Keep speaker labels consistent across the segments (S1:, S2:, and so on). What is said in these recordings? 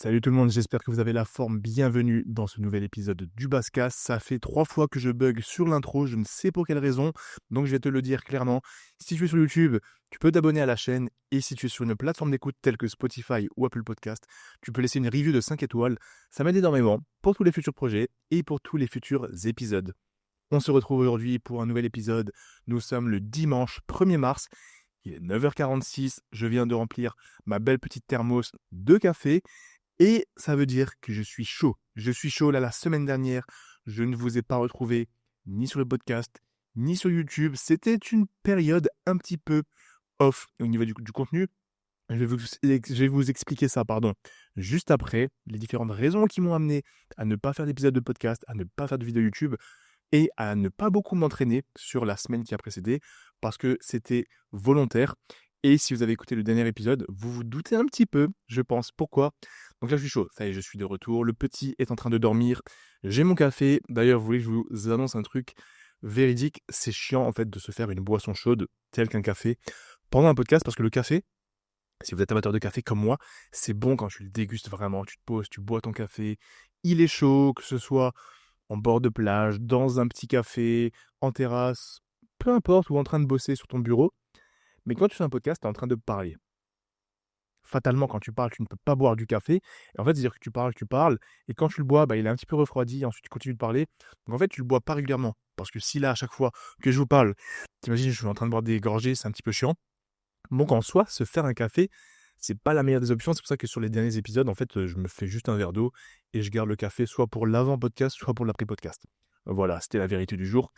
S1: Salut tout le monde, j'espère que vous avez la forme. Bienvenue dans ce nouvel épisode du Bascast. Ça fait 3 fois que je bug sur l'intro, je ne sais pour quelle raison, donc je vais te le dire clairement. Si tu es sur YouTube, tu peux t'abonner à la chaîne, et si tu es sur une plateforme d'écoute telle que Spotify ou Apple Podcast, tu peux laisser une review de 5 étoiles. Ça m'aide énormément pour tous les futurs projets et pour tous les futurs épisodes. On se retrouve aujourd'hui pour un nouvel épisode. Nous sommes le dimanche 1er mars. Il est 9h46, je viens de remplir ma belle petite thermos de café. Et ça veut dire que je suis chaud. Je suis chaud là la semaine dernière. Je ne vous ai pas retrouvé ni sur le podcast, ni sur YouTube. C'était une période un petit peu off au niveau du contenu. Je vais vous expliquer ça, juste après, les différentes raisons qui m'ont amené à ne pas faire d'épisode de podcast, à ne pas faire de vidéo YouTube et à ne pas beaucoup m'entraîner sur la semaine qui a précédé parce que c'était volontaire. Et si vous avez écouté le dernier épisode, vous vous doutez un petit peu, je pense, pourquoi. Donc là, je suis chaud. Ça y est, je suis de retour. Le petit est en train de dormir. J'ai mon café. D'ailleurs, vous voulez que je vous annonce un truc véridique. C'est chiant, en fait, de se faire une boisson chaude, telle qu'un café, pendant un podcast, parce que le café, si vous êtes amateur de café comme moi, c'est bon quand tu le dégustes vraiment. Tu te poses, tu bois ton café. Il est chaud, que ce soit en bord de plage, dans un petit café, en terrasse, peu importe, ou en train de bosser sur ton bureau. Mais quand tu fais un podcast, tu es en train de parler. Fatalement, quand tu parles, tu ne peux pas boire du café. Et en fait, c'est-à-dire que tu parles, et quand tu le bois, il est un petit peu refroidi, et ensuite tu continues de parler. Donc en fait, tu le bois pas régulièrement. Parce que si là, à chaque fois que je vous parle, t'imagines, je suis en train de boire des gorgées, c'est un petit peu chiant. Donc en soi, se faire un café, c'est pas la meilleure des options. C'est pour ça que sur les derniers épisodes, en fait, je me fais juste un verre d'eau, et je garde le café soit pour l'avant-podcast, soit pour l'après-podcast. Voilà, c'était la vérité du jour.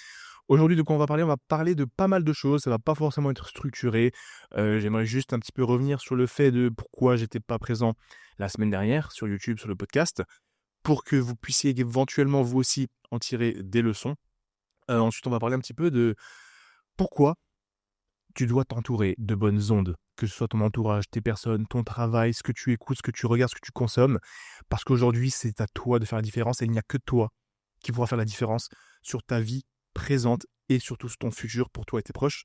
S1: Aujourd'hui, de quoi on va parler? On va parler de pas mal de choses, ça va pas forcément être structuré. J'aimerais juste un petit peu revenir sur le fait de pourquoi j'étais pas présent la semaine dernière sur YouTube, sur le podcast, pour que vous puissiez éventuellement vous aussi en tirer des leçons. Ensuite, on va parler un petit peu de pourquoi tu dois t'entourer de bonnes ondes, que ce soit ton entourage, tes personnes, ton travail, ce que tu écoutes, ce que tu regardes, ce que tu consommes, parce qu'aujourd'hui, c'est à toi de faire la différence, et il n'y a que toi qui pourra faire la différence sur ta vie présente et surtout sur ton futur pour toi et tes proches.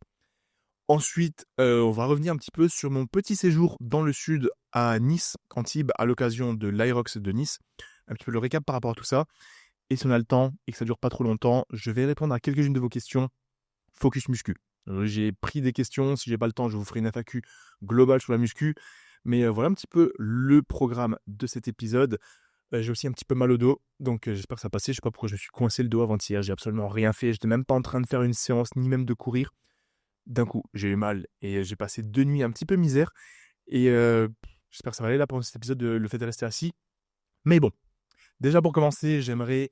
S1: Ensuite, on va revenir un petit peu sur mon petit séjour dans le sud à Nice, Antibes, à l'occasion de l'Aerox de Nice. Un petit peu le récap par rapport à tout ça. Et si on a le temps et que ça dure pas trop longtemps, je vais répondre à quelques-unes de vos questions. Focus muscu. J'ai pris des questions. Si j'ai pas le temps, je vous ferai une FAQ globale sur la muscu. Mais voilà un petit peu le programme de cet épisode. J'ai aussi un petit peu mal au dos, donc j'espère que ça va passer. Je sais pas pourquoi je me suis coincé le dos avant-hier. J'ai absolument rien fait. J'étais même pas en train de faire une séance, ni même de courir. D'un coup, j'ai eu mal et j'ai passé 2 nuits un petit peu misère. Et j'espère que ça va aller là pendant cet épisode, le fait de rester assis. Mais bon, déjà pour commencer, j'aimerais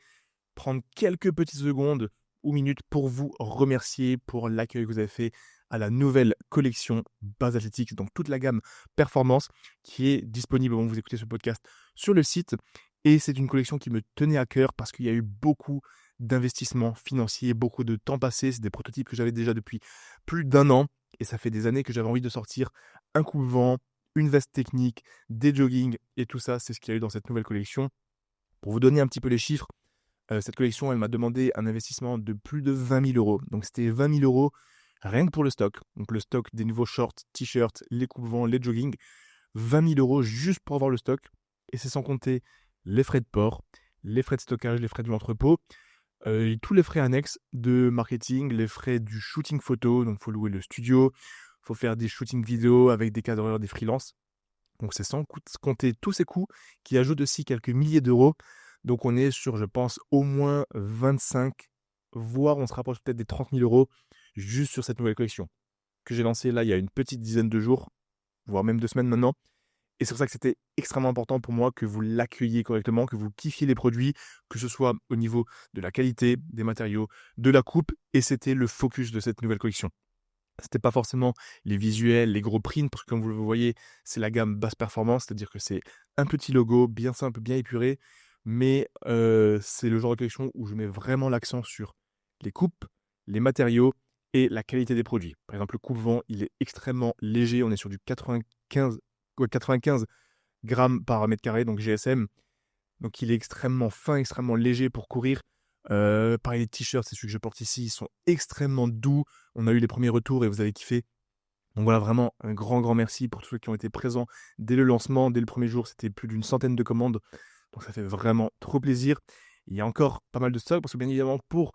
S1: prendre quelques petites secondes ou minutes pour vous remercier pour l'accueil que vous avez fait à la nouvelle collection Base Athlétique, donc toute la gamme Performance qui est disponible au moment où vous écoutez ce podcast sur le site. Et c'est une collection qui me tenait à cœur parce qu'il y a eu beaucoup d'investissements financiers, beaucoup de temps passé. C'est des prototypes que j'avais déjà depuis plus d'un an et ça fait des années que j'avais envie de sortir un coupe-vent, une veste technique, des joggings et tout ça. C'est ce qu'il y a eu dans cette nouvelle collection. Pour vous donner un petit peu les chiffres, cette collection, elle m'a demandé un investissement de plus de 20 000 euros. Donc c'était 20 000 euros rien que pour le stock. Donc le stock des nouveaux shorts, t-shirts, les coupe-vents, les joggings. 20 000 euros juste pour avoir le stock. Et c'est sans compter les frais de port, les frais de stockage, les frais de l'entrepôt, et tous les frais annexes de marketing, les frais du shooting photo. Donc il faut louer le studio, il faut faire des shootings vidéo avec des cadreurs, des freelances. Donc c'est sans compter tous ces coûts qui ajoutent aussi quelques milliers d'euros. Donc on est sur, je pense, au moins 25, voire on se rapproche peut-être des 30 000 euros juste sur cette nouvelle collection que j'ai lancée là il y a une petite dizaine de jours, voire même 2 semaines maintenant. Et c'est pour ça que c'était extrêmement important pour moi que vous l'accueilliez correctement, que vous kiffiez les produits, que ce soit au niveau de la qualité, des matériaux, de la coupe. Et c'était le focus de cette nouvelle collection. C'était pas forcément les visuels, les gros prints, parce que comme vous le voyez, c'est la gamme basse performance, c'est-à-dire que c'est un petit logo bien simple, bien épuré, mais c'est le genre de collection où je mets vraiment l'accent sur les coupes, les matériaux et la qualité des produits. Par exemple, le coupe-vent, il est extrêmement léger, on est sur du 95 grammes par mètre carré, donc GSM. Donc il est extrêmement fin, extrêmement léger pour courir. Pareil, les t-shirts, c'est celui que je porte ici, ils sont extrêmement doux. On a eu les premiers retours et vous avez kiffé. Donc voilà, vraiment un grand, grand merci pour tous ceux qui ont été présents dès le lancement, dès le premier jour, c'était plus d'une centaine de commandes. Donc ça fait vraiment trop plaisir. Il y a encore pas mal de stock parce que bien évidemment, pour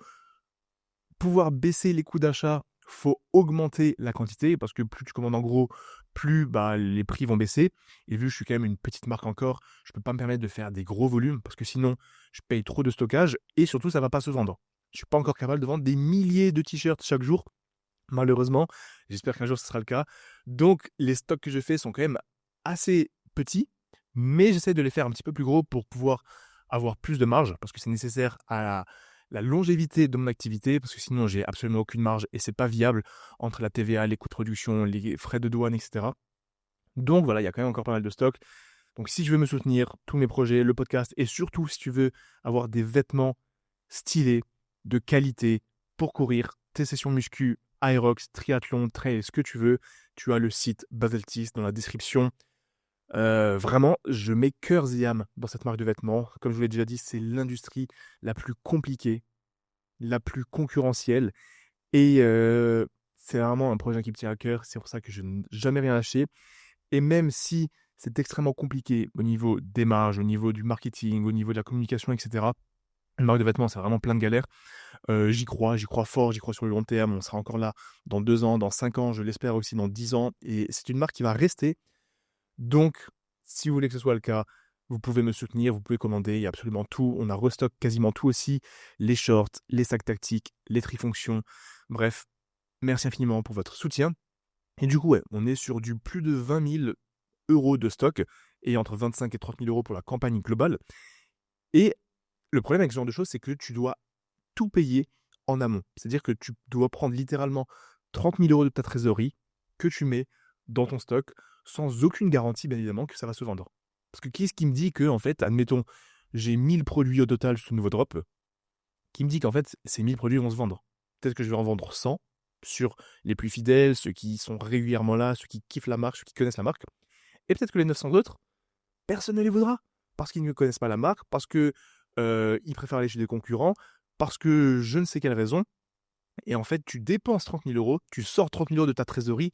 S1: pouvoir baisser les coûts d'achat, faut augmenter la quantité parce que plus tu commandes en gros, plus les prix vont baisser. Et vu que je suis quand même une petite marque encore, je peux pas me permettre de faire des gros volumes parce que sinon, je paye trop de stockage et surtout, ça va pas se vendre. Je suis pas encore capable de vendre des milliers de t-shirts chaque jour. Malheureusement, j'espère qu'un jour ce sera le cas. Donc, les stocks que je fais sont quand même assez petits, mais j'essaie de les faire un petit peu plus gros pour pouvoir avoir plus de marge, parce que c'est nécessaire à la longévité de mon activité, parce que sinon j'ai absolument aucune marge et c'est pas viable entre la TVA, les coûts de production, les frais de douane, etc. Donc voilà, il y a quand même encore pas mal de stocks. Donc si tu veux me soutenir, tous mes projets, le podcast, et surtout si tu veux avoir des vêtements stylés, de qualité, pour courir, tes sessions muscu, aerox, triathlon, trail, ce que tu veux, tu as le site Baseltis dans la description. Vraiment, je mets cœur et âme dans cette marque de vêtements. Comme je vous l'ai déjà dit, c'est l'industrie la plus compliquée, la plus concurrentielle. Et c'est vraiment un projet qui me tient à cœur. C'est pour ça que je n'ai jamais rien lâché. Et même si c'est extrêmement compliqué au niveau des marges, au niveau du marketing, au niveau de la communication, etc. Une marque de vêtements, c'est vraiment plein de galères. J'y crois fort, j'y crois sur le long terme. On sera encore là dans 2 ans, dans 5 ans, je l'espère aussi dans 10 ans. Et c'est une marque qui va rester. Donc, si vous voulez que ce soit le cas, vous pouvez me soutenir, vous pouvez commander, il y a absolument tout. On a restock quasiment tout aussi. Les shorts, les sacs tactiques, les trifonctions. Bref, merci infiniment pour votre soutien. Et du coup, ouais, on est sur du plus de 20 000 euros de stock et entre 25 et 30 000 euros pour la campagne globale. Et le problème avec ce genre de choses, c'est que tu dois tout payer en amont. C'est-à-dire que tu dois prendre littéralement 30 000 euros de ta trésorerie que tu mets dans ton stock sans aucune garantie, bien évidemment, que ça va se vendre. Parce que qui est-ce qui me dit que, en fait, admettons, j'ai 1000 produits au total sur ce nouveau drop, qui me dit qu'en fait, ces 1000 produits vont se vendre. Peut-être que je vais en vendre 100 sur les plus fidèles, ceux qui sont régulièrement là, ceux qui kiffent la marque, ceux qui connaissent la marque. Et peut-être que les 900 autres, personne ne les voudra. Parce qu'ils ne connaissent pas la marque, parce que ils préfèrent aller chez des concurrents, parce que je ne sais quelle raison. Et en fait, tu dépenses 30 000 euros, tu sors 30 000 euros de ta trésorerie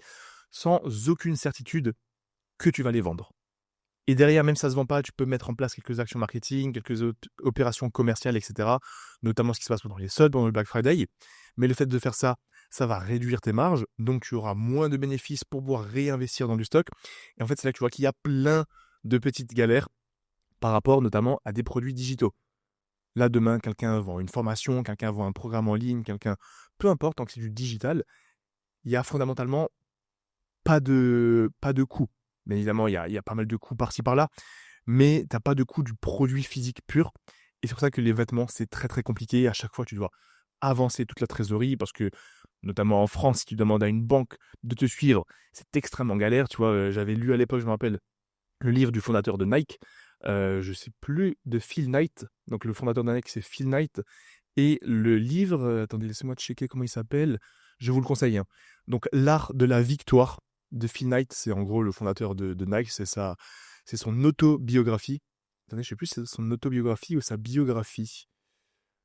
S1: sans aucune certitude que tu vas les vendre. Et derrière, même si ça ne se vend pas, tu peux mettre en place quelques actions marketing, quelques opérations commerciales, etc. Notamment ce qui se passe pendant les soldes, pendant le Black Friday. Mais le fait de faire ça, ça va réduire tes marges. Donc, tu auras moins de bénéfices pour pouvoir réinvestir dans du stock. Et en fait, c'est là que tu vois qu'il y a plein de petites galères par rapport notamment à des produits digitaux. Là, demain, quelqu'un vend une formation, quelqu'un vend un programme en ligne, peu importe, tant que c'est du digital, il y a fondamentalement pas de coût. Bien évidemment, il y a pas mal de coûts par-ci par-là, mais tu n'as pas de coût du produit physique pur. Et c'est pour ça que les vêtements, c'est très très compliqué. À chaque fois, tu dois avancer toute la trésorerie parce que, notamment en France, si tu demandes à une banque de te suivre, c'est extrêmement galère. Tu vois, j'avais lu à l'époque, je me rappelle, le livre du fondateur de Nike. Je sais plus, de Phil Knight. Donc le fondateur de Nike, c'est Phil Knight. Et le livre, attendez, laissez-moi checker comment il s'appelle. Je vous le conseille, hein. Donc L'art de la victoire de Phil Knight, c'est en gros le fondateur de Nike, c'est son autobiographie. Attendez, je sais plus si c'est son autobiographie ou sa biographie.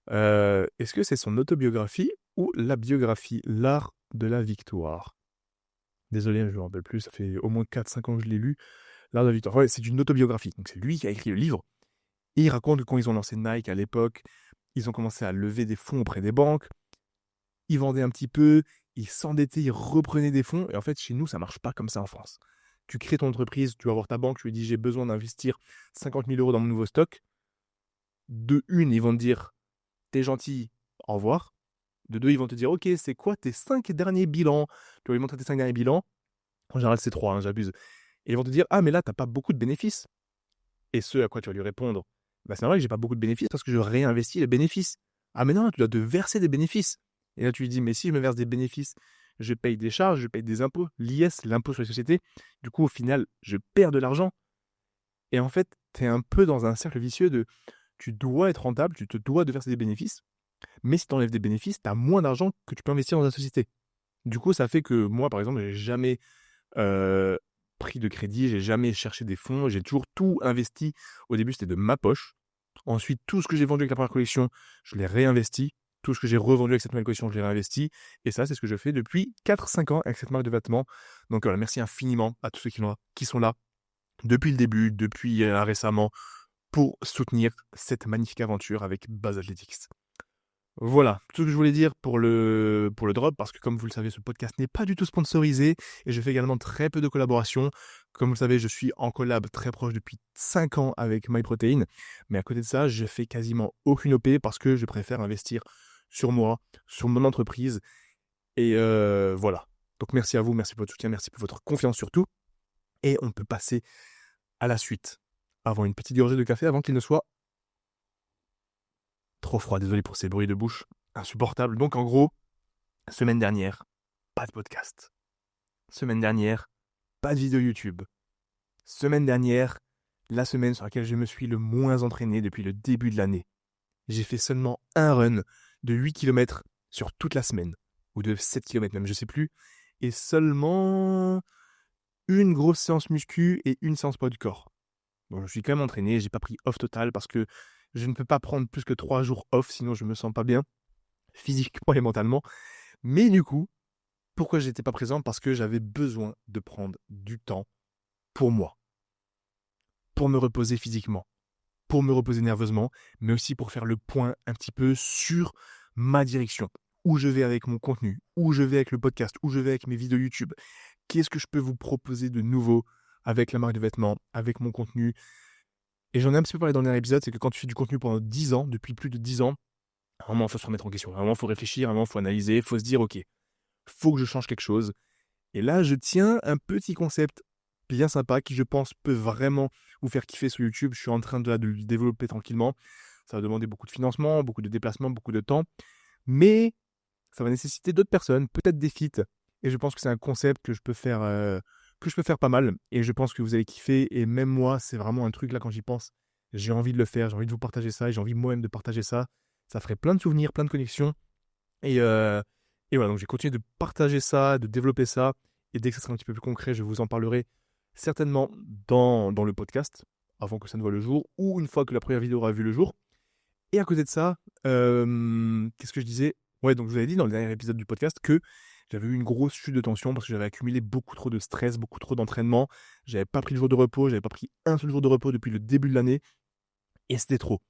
S1: Est-ce que c'est son autobiographie ou la biographie, l'art de la victoire? Désolé, je ne me rappelle plus, ça fait au moins 4-5 ans que je l'ai lu. L'art de la victoire, ouais, c'est une autobiographie. Donc c'est lui qui a écrit le livre. Et il raconte que quand ils ont lancé Nike à l'époque, ils ont commencé à lever des fonds auprès des banques. Ils vendaient un petit peu, ils s'endettaient, ils reprenaient des fonds. Et en fait, chez nous, ça marche pas comme ça en France. Tu crées ton entreprise, tu vas voir ta banque, tu lui dis j'ai besoin d'investir 50 000 euros dans mon nouveau stock. De une, ils vont te dire t'es gentil, au revoir. De deux, ils vont te dire ok, c'est quoi tes 5 derniers bilans? Tu vas lui montrer tes 5 derniers bilans. En général, c'est 3, hein, j'abuse. Et ils vont te dire ah, mais là, t'as pas beaucoup de bénéfices. Et ce à quoi tu vas lui répondre, bah, c'est normal que j'ai pas beaucoup de bénéfices parce que je réinvestis les bénéfices. Ah mais non, tu dois te verser des bénéfices. Et là tu lui dis, mais si je me verse des bénéfices, je paye des charges, je paye des impôts, l'IS, l'impôt sur les sociétés. Du coup, au final, je perds de l'argent. Et en fait, tu es un peu dans un cercle vicieux de tu dois être rentable, tu te dois de verser des bénéfices. Mais si tu enlèves des bénéfices, tu as moins d'argent que tu peux investir dans la société. Du coup, ça fait que moi, par exemple, j'ai jamais pris de crédit, j'ai jamais cherché des fonds, j'ai toujours tout investi. Au début, c'était de ma poche. Ensuite, tout ce que j'ai vendu avec la première collection, je l'ai réinvesti. Tout ce que j'ai revendu avec cette nouvelle collection, je l'ai réinvesti. Et ça, c'est ce que je fais depuis 4-5 ans avec cette marque de vêtements. Donc voilà, merci infiniment à tous ceux qui sont là depuis le début, depuis récemment, pour soutenir cette magnifique aventure avec Buzz Athletics. Voilà, tout ce que je voulais dire pour le drop, parce que comme vous le savez, ce podcast n'est pas du tout sponsorisé et je fais également très peu de collaborations. Comme vous le savez, je suis en collab très proche depuis 5 ans avec MyProtein, mais à côté de ça, je fais quasiment aucune OP parce que je préfère investir sur moi, sur mon entreprise et voilà. Donc merci à vous, merci pour votre soutien, merci pour votre confiance surtout et on peut passer à la suite. Avant une petite gorgée de café, avant qu'il ne soit trop froid, désolé pour ces bruits de bouche insupportables. Donc en gros, semaine dernière, pas de podcast. Semaine dernière, pas de vidéo YouTube. Semaine dernière, la semaine sur laquelle je me suis le moins entraîné depuis le début de l'année. J'ai fait seulement un run de 8 km sur toute la semaine, ou de 7 km même, je sais plus, et seulement une grosse séance muscu et une séance poids du corps. Bon, je suis quand même entraîné, j'ai pas pris off total parce que je ne peux pas prendre plus que 3 jours off, sinon je me sens pas bien, physiquement et mentalement. Mais du coup, pourquoi j'étais pas présent? Parce que j'avais besoin de prendre du temps pour moi, pour me reposer physiquement, pour me reposer nerveusement, mais aussi pour faire le point un petit peu sur ma direction. Où je vais avec mon contenu, où je vais avec le podcast, où je vais avec mes vidéos YouTube. Qu'est-ce que je peux vous proposer de nouveau avec la marque de vêtements, avec mon contenu? Et j'en ai un petit peu parlé dans le dernier épisode, c'est que quand tu fais du contenu pendant 10 ans, depuis plus de 10 ans, à un moment, il faut se remettre en question. À un moment, il faut réfléchir, à un moment, il faut analyser, il faut se dire, OK, faut que je change quelque chose. Et là, je tiens un petit concept bien sympa qui, je pense, peut vraiment vous faire kiffer sur YouTube. Je suis en train de le développer tranquillement. Ça va demander beaucoup de financement, beaucoup de déplacements, beaucoup de temps. Mais ça va nécessiter d'autres personnes, peut-être des feats. Et je pense que c'est un concept que je peux faire pas mal. Et je pense que vous allez kiffer. Et même moi, c'est vraiment un truc là quand j'y pense. J'ai envie de le faire, j'ai envie de vous partager ça. Et j'ai envie moi-même de partager ça. Ça ferait plein de souvenirs, plein de connexions. Et voilà, donc j'ai continué de partager ça, de développer ça. Et dès que ça sera un petit peu plus concret, je vous en parlerai certainement dans le podcast, avant que ça ne voie le jour, ou une fois que la première vidéo aura vu le jour. Et à côté de ça, qu'est-ce que je disais? Ouais, donc je vous avais dit dans le dernier épisode du podcast que j'avais eu une grosse chute de tension parce que j'avais accumulé beaucoup trop de stress, beaucoup trop d'entraînement. J'avais pas pris de jour de repos, j'avais pas pris un seul jour de repos depuis le début de l'année. Et c'était trop.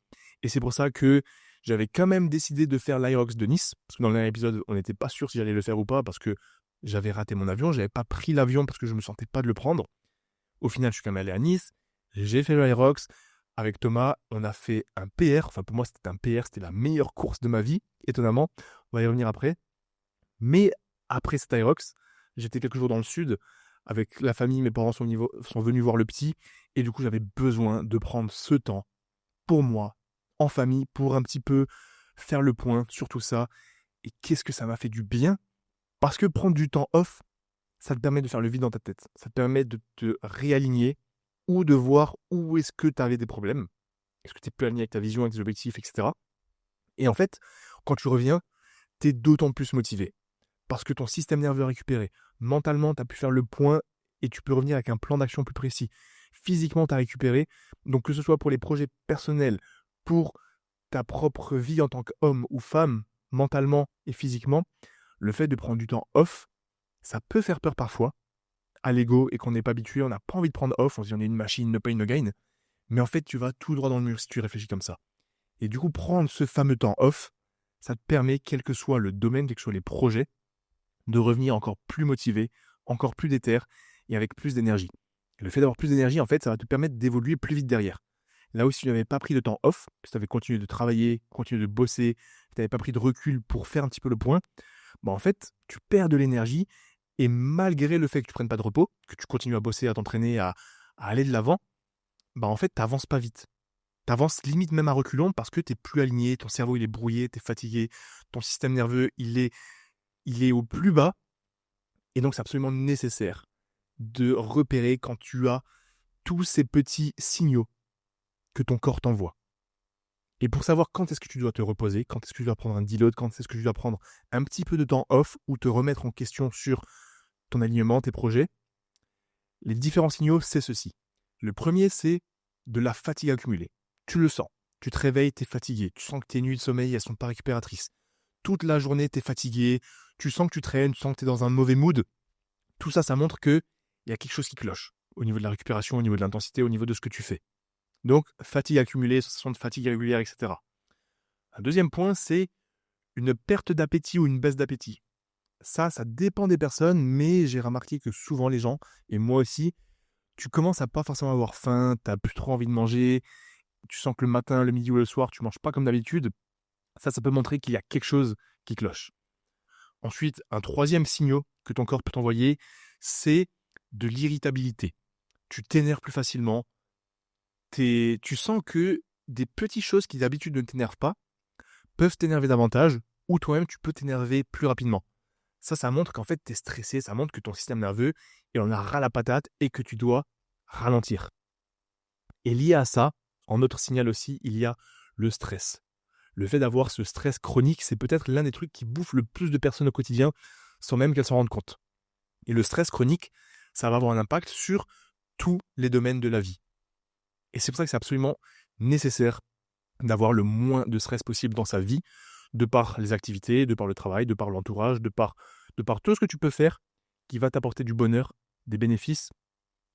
S1: Et c'est pour ça que j'avais quand même décidé de faire l'Irox de Nice. Parce que dans le dernier épisode, on n'était pas sûr si j'allais le faire ou pas parce que j'avais raté mon avion. J'avais pas pris l'avion parce que je me sentais pas de le prendre. Au final, je suis quand même allé à Nice. J'ai fait l'Irox. Avec Thomas, on a fait un PR. Enfin, pour moi, c'était un PR. C'était la meilleure course de ma vie, étonnamment. On va y revenir après. Mais après cet Irox, j'étais quelques jours dans le sud. Avec la famille, mes parents sont venus voir le petit. Et du coup, j'avais besoin de prendre ce temps pour moi, en famille, pour un petit peu faire le point sur tout ça. Et qu'est-ce que ça m'a fait du bien? Parce que prendre du temps off, ça te permet de faire le vide dans ta tête. Ça te permet de te réaligner ou de voir où est-ce que tu avais des problèmes. Est-ce que tu es plus aligné avec ta vision, avec tes objectifs, etc. Et en fait, quand tu reviens, tu es d'autant plus motivé. Parce que ton système nerveux a récupéré. Mentalement, tu as pu faire le point et tu peux revenir avec un plan d'action plus précis. Physiquement, tu as récupéré. Donc que ce soit pour les projets personnels, pour ta propre vie en tant qu'homme ou femme, mentalement et physiquement, le fait de prendre du temps off, ça peut faire peur parfois à l'ego et qu'on n'est pas habitué, on n'a pas envie de prendre off, on se dit on est une machine, no pain, no gain. Mais en fait, tu vas tout droit dans le mur si tu réfléchis comme ça. Et du coup, prendre ce fameux temps off, ça te permet, quel que soit le domaine, quels que soient les projets, de revenir encore plus motivé, encore plus déter et avec plus d'énergie. Le fait d'avoir plus d'énergie, en fait, ça va te permettre d'évoluer plus vite derrière. Là où si tu n'avais pas pris de temps off, que tu avais continué de travailler, continué de bosser, que tu n'avais pas pris de recul pour faire un petit peu le point, bah en fait, tu perds de l'énergie et malgré le fait que tu ne prennes pas de repos, que tu continues à bosser, à t'entraîner, à aller de l'avant, bah en fait, tu n'avances pas vite. Tu avances limite même à reculons parce que tu n'es plus aligné, ton cerveau il est brouillé, tu es fatigué, ton système nerveux il est au plus bas. Et donc, c'est absolument nécessaire de repérer quand tu as tous ces petits signaux que ton corps t'envoie. Et pour savoir quand est-ce que tu dois te reposer, quand est-ce que tu dois prendre un deload, quand est-ce que tu dois prendre un petit peu de temps off ou te remettre en question sur ton alignement, tes projets, les différents signaux, c'est ceci. Le premier, c'est de la fatigue accumulée. Tu le sens. Tu te réveilles, tu es fatigué. Tu sens que tes nuits de sommeil, elles ne sont pas récupératrices. toute la journée, tu es fatigué, tu sens que tu traînes, tu sens que tu es dans un mauvais mood. Tout ça, ça montre qu'il y a quelque chose qui cloche au niveau de la récupération, au niveau de l'intensité, au niveau de ce que tu fais. Donc, fatigue accumulée, sensation de fatigue irrégulière, etc. Un deuxième point, c'est une perte d'appétit ou une baisse d'appétit. Ça dépend des personnes, mais j'ai remarqué que souvent les gens, et moi aussi, tu commences à pas forcément avoir faim, tu n'as plus trop envie de manger, tu sens que le matin, le midi ou le soir, tu manges pas comme d'habitude. Ça peut montrer qu'il y a quelque chose qui cloche. Ensuite, un troisième signal que ton corps peut t'envoyer, c'est de l'irritabilité. Tu t'énerves plus facilement. Tu sens que des petites choses qui d'habitude ne t'énervent pas peuvent t'énerver davantage, ou toi-même tu peux t'énerver plus rapidement. Ça montre qu'en fait tu es stressé, ça montre que ton système nerveux il en a ras la patate et que tu dois ralentir. Et lié à ça, en autre signal aussi, il y a le stress. Le fait d'avoir ce stress chronique, c'est peut-être l'un des trucs qui bouffe le plus de personnes au quotidien sans même qu'elles s'en rendent compte. Et le stress chronique, ça va avoir un impact sur tous les domaines de la vie. Et c'est pour ça que c'est absolument nécessaire d'avoir le moins de stress possible dans sa vie, de par les activités, de par le travail, de par l'entourage, de par tout ce que tu peux faire qui va t'apporter du bonheur, des bénéfices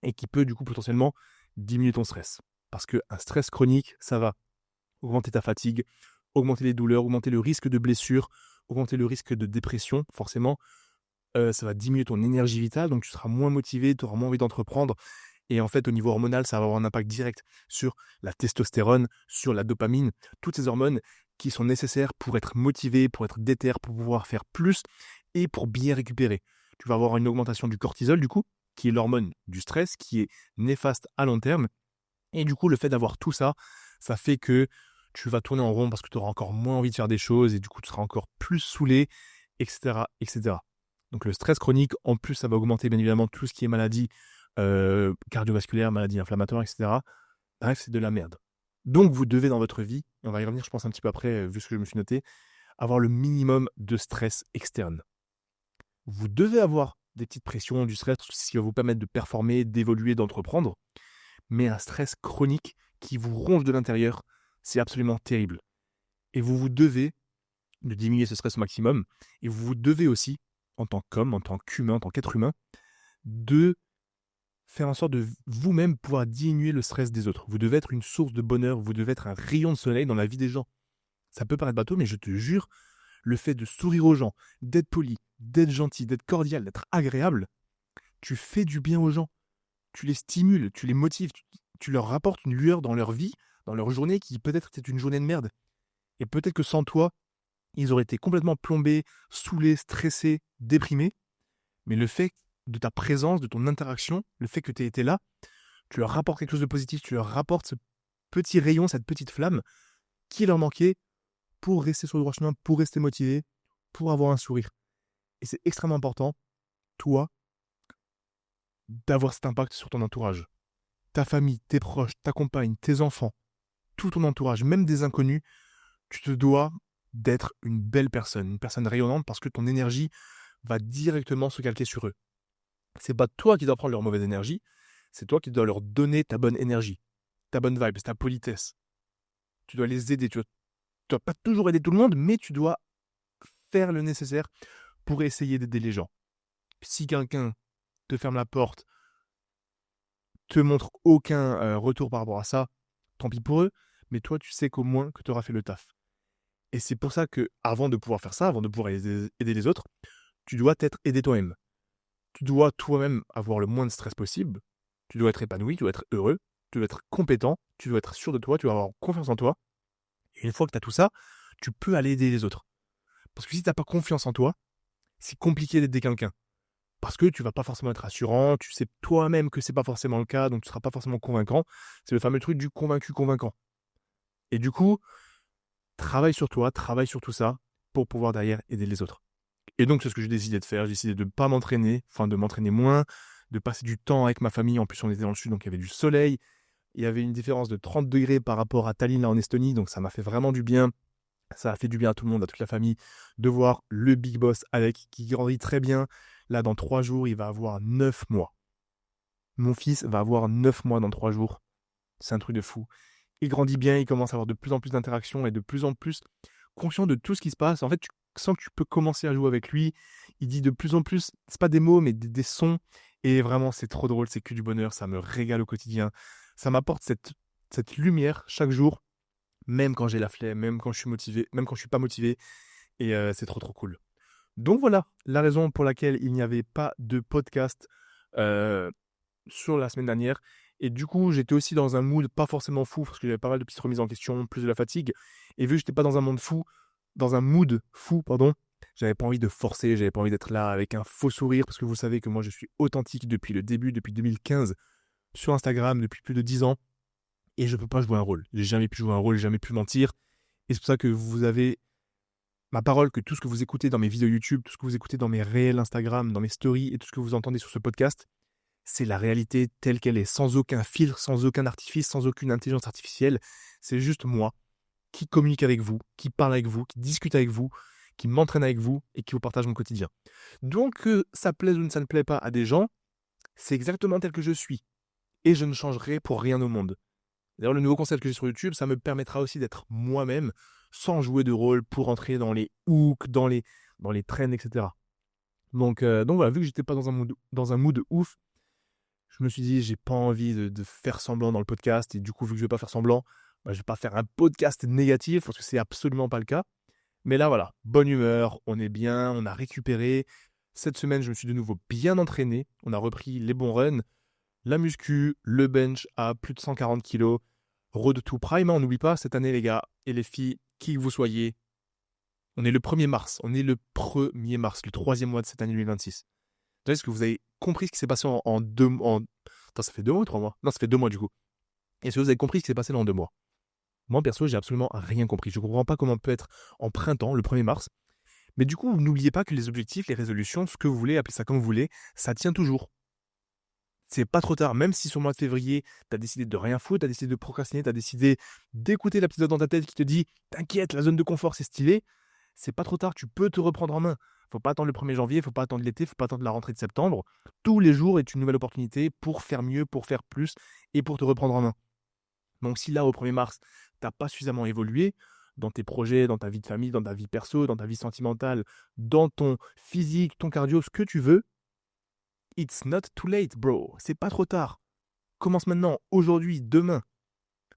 S1: et qui peut du coup potentiellement diminuer ton stress. Parce qu'un stress chronique, ça va augmenter ta fatigue, augmenter les douleurs, augmenter le risque de blessure, augmenter le risque de dépression, forcément. Ça va diminuer ton énergie vitale, donc tu seras moins motivé, tu auras moins envie d'entreprendre. Et en fait, au niveau hormonal, ça va avoir un impact direct sur la testostérone, sur la dopamine, toutes ces hormones qui sont nécessaires pour être motivé, pour être déter, pour pouvoir faire plus et pour bien récupérer. Tu vas avoir une augmentation du cortisol, du coup, qui est l'hormone du stress, qui est néfaste à long terme. Et du coup, le fait d'avoir tout ça, ça fait que tu vas tourner en rond parce que tu auras encore moins envie de faire des choses et du coup, tu seras encore plus saoulé, etc., etc. Donc le stress chronique, en plus, ça va augmenter bien évidemment tout ce qui est maladie cardiovasculaire, maladie inflammatoire, etc. Bref, c'est de la merde. Donc vous devez dans votre vie, et on va y revenir je pense un petit peu après, vu ce que je me suis noté, avoir le minimum de stress externe. Vous devez avoir des petites pressions, du stress, parce que c'est ce qui va vous permettre de performer, d'évoluer, d'entreprendre. Mais un stress chronique qui vous ronge de l'intérieur, c'est absolument terrible. Et vous devez de diminuer ce stress au maximum. Et vous devez aussi, en tant qu'homme, en tant qu'humain, en tant qu'être humain, de faire en sorte de vous-même pouvoir diminuer le stress des autres. Vous devez être une source de bonheur, vous devez être un rayon de soleil dans la vie des gens. Ça peut paraître bateau, mais je te jure, le fait de sourire aux gens, d'être poli, d'être gentil, d'être cordial, d'être agréable, tu fais du bien aux gens. Tu les stimules, tu les motives, tu leur rapportes une lueur dans leur vie, dans leur journée qui peut-être était une journée de merde. Et peut-être que sans toi, ils auraient été complètement plombés, saoulés, stressés, déprimés. Mais le fait de ta présence, de ton interaction, le fait que tu aies été là, tu leur rapportes quelque chose de positif, tu leur rapportes ce petit rayon, cette petite flamme qui leur manquait pour rester sur le droit chemin, pour rester motivé, pour avoir un sourire. Et c'est extrêmement important, toi, d'avoir cet impact sur ton entourage. Ta famille, tes proches, ta compagne, tes enfants, tout ton entourage, même des inconnus, tu te dois d'être une belle personne, une personne rayonnante parce que ton énergie va directement se calquer sur eux. C'est pas toi qui dois prendre leur mauvaise énergie, c'est toi qui dois leur donner ta bonne énergie, ta bonne vibe, ta politesse. Tu dois les aider, tu dois pas toujours aider tout le monde, mais tu dois faire le nécessaire pour essayer d'aider les gens. Si quelqu'un te ferme la porte, te montre aucun retour par rapport à ça, tant pis pour eux, mais toi tu sais qu'au moins que tu auras fait le taf. Et c'est pour ça que avant de pouvoir faire ça, avant de pouvoir aider les autres, tu dois t'être aidé toi-même. Tu dois toi-même avoir le moins de stress possible, tu dois être épanoui, tu dois être heureux, tu dois être compétent, tu dois être sûr de toi, tu dois avoir confiance en toi. Et une fois que tu as tout ça, tu peux aller aider les autres. Parce que si tu n'as pas confiance en toi, c'est compliqué d'aider quelqu'un. Parce que tu vas pas forcément être rassurant, tu sais toi-même que c'est pas forcément le cas, donc tu seras pas forcément convaincant. C'est le fameux truc du convaincu convaincant. Et du coup, travaille sur toi, travaille sur tout ça pour pouvoir derrière aider les autres. Et donc c'est ce que j'ai décidé de faire. J'ai décidé de ne pas m'entraîner, enfin de m'entraîner moins, de passer du temps avec ma famille. En plus on était dans le sud, donc il y avait du soleil. Il y avait une différence de 30 degrés par rapport à Tallinn là en Estonie, donc ça m'a fait vraiment du bien. Ça a fait du bien à tout le monde, à toute la famille, de voir le Big Boss Alec qui grandit très bien. Là, dans 3 jours, il va avoir 9 mois. Mon fils va avoir 9 mois dans 3 jours. C'est un truc de fou. Il grandit bien, il commence à avoir de plus en plus d'interactions et de plus en plus conscient de tout ce qui se passe. En fait, sens que tu peux commencer à jouer avec lui. Il dit de plus en plus, c'est pas des mots, mais des sons. Et vraiment, c'est trop drôle, c'est que du bonheur, ça me régale au quotidien. Ça m'apporte cette lumière chaque jour, même quand j'ai la flemme, même quand je suis motivé, même quand je suis pas motivé. Et c'est trop, trop cool. Donc voilà, la raison pour laquelle il n'y avait pas de podcast euh, sur la semaine dernière. Et du coup, j'étais aussi dans un mood pas forcément fou, parce que j'avais pas mal de petites remises en question, plus de la fatigue. Et vu que j'étais pas dans un mood fou, pardon, j'avais pas envie de forcer, j'avais pas envie d'être là avec un faux sourire, parce que vous savez que moi je suis authentique depuis le début, depuis 2015, sur Instagram, depuis plus de 10 ans, et je peux pas jouer un rôle. J'ai jamais pu jouer un rôle, j'ai jamais pu mentir. Et c'est pour ça que vous avez ma parole, que tout ce que vous écoutez dans mes vidéos YouTube, tout ce que vous écoutez dans mes réels Instagram, dans mes stories, et tout ce que vous entendez sur ce podcast, c'est la réalité telle qu'elle est, sans aucun filtre, sans aucun artifice, sans aucune intelligence artificielle. C'est juste moi qui communique avec vous, qui parle avec vous, qui discute avec vous, qui m'entraîne avec vous et qui vous partage mon quotidien. Donc que ça plaise ou ça ne plaît pas à des gens, c'est exactement tel que je suis. Et je ne changerai pour rien au monde. D'ailleurs, le nouveau concept que j'ai sur YouTube, ça me permettra aussi d'être moi-même, sans jouer de rôle, pour entrer dans les hooks, dans les trends, etc. Donc voilà, vu que j'étais pas dans un mood ouf, je me suis dit, j'ai pas envie de faire semblant dans le podcast. Et du coup, vu que je vais pas faire semblant, je vais pas faire un podcast négatif parce que c'est absolument pas le cas. Mais là, voilà, bonne humeur, on est bien, on a récupéré. Cette semaine, je me suis de nouveau bien entraîné. On a repris les bons runs, la muscu, le bench à plus de 140 kilos. Road to Prime, on n'oublie pas, cette année, les gars et les filles, qui que vous soyez, on est le 1er mars. On est le 1er mars, le 3e mois de cette année 2026. Est-ce que vous avez compris ce qui s'est passé en 2 mois? Attends, ça fait 2 mois ou 3 mois? Non, ça fait 2 mois du coup. Est-ce que vous avez compris ce qui s'est passé là en 2 mois? Moi, perso, j'ai absolument rien compris. Je ne comprends pas comment on peut être en printemps, le 1er mars. Mais du coup, n'oubliez pas que les objectifs, les résolutions, ce que vous voulez, appelez ça comme vous voulez, ça tient toujours. C'est pas trop tard. Même si sur le mois de février, tu as décidé de rien foutre, tu as décidé de procrastiner, tu as décidé d'écouter la petite voix dans ta tête qui te dit « T'inquiète, la zone de confort, c'est stylé », c'est pas trop tard, tu peux te reprendre en main. Faut pas attendre le 1er janvier, faut pas attendre l'été, faut pas attendre la rentrée de septembre. Tous les jours est une nouvelle opportunité pour faire mieux, pour faire plus et pour te reprendre en main. Donc si là, au 1er mars, t'as pas suffisamment évolué dans tes projets, dans ta vie de famille, dans ta vie perso, dans ta vie sentimentale, dans ton physique, ton cardio, ce que tu veux, it's not too late, bro. C'est pas trop tard. Commence maintenant, aujourd'hui, demain.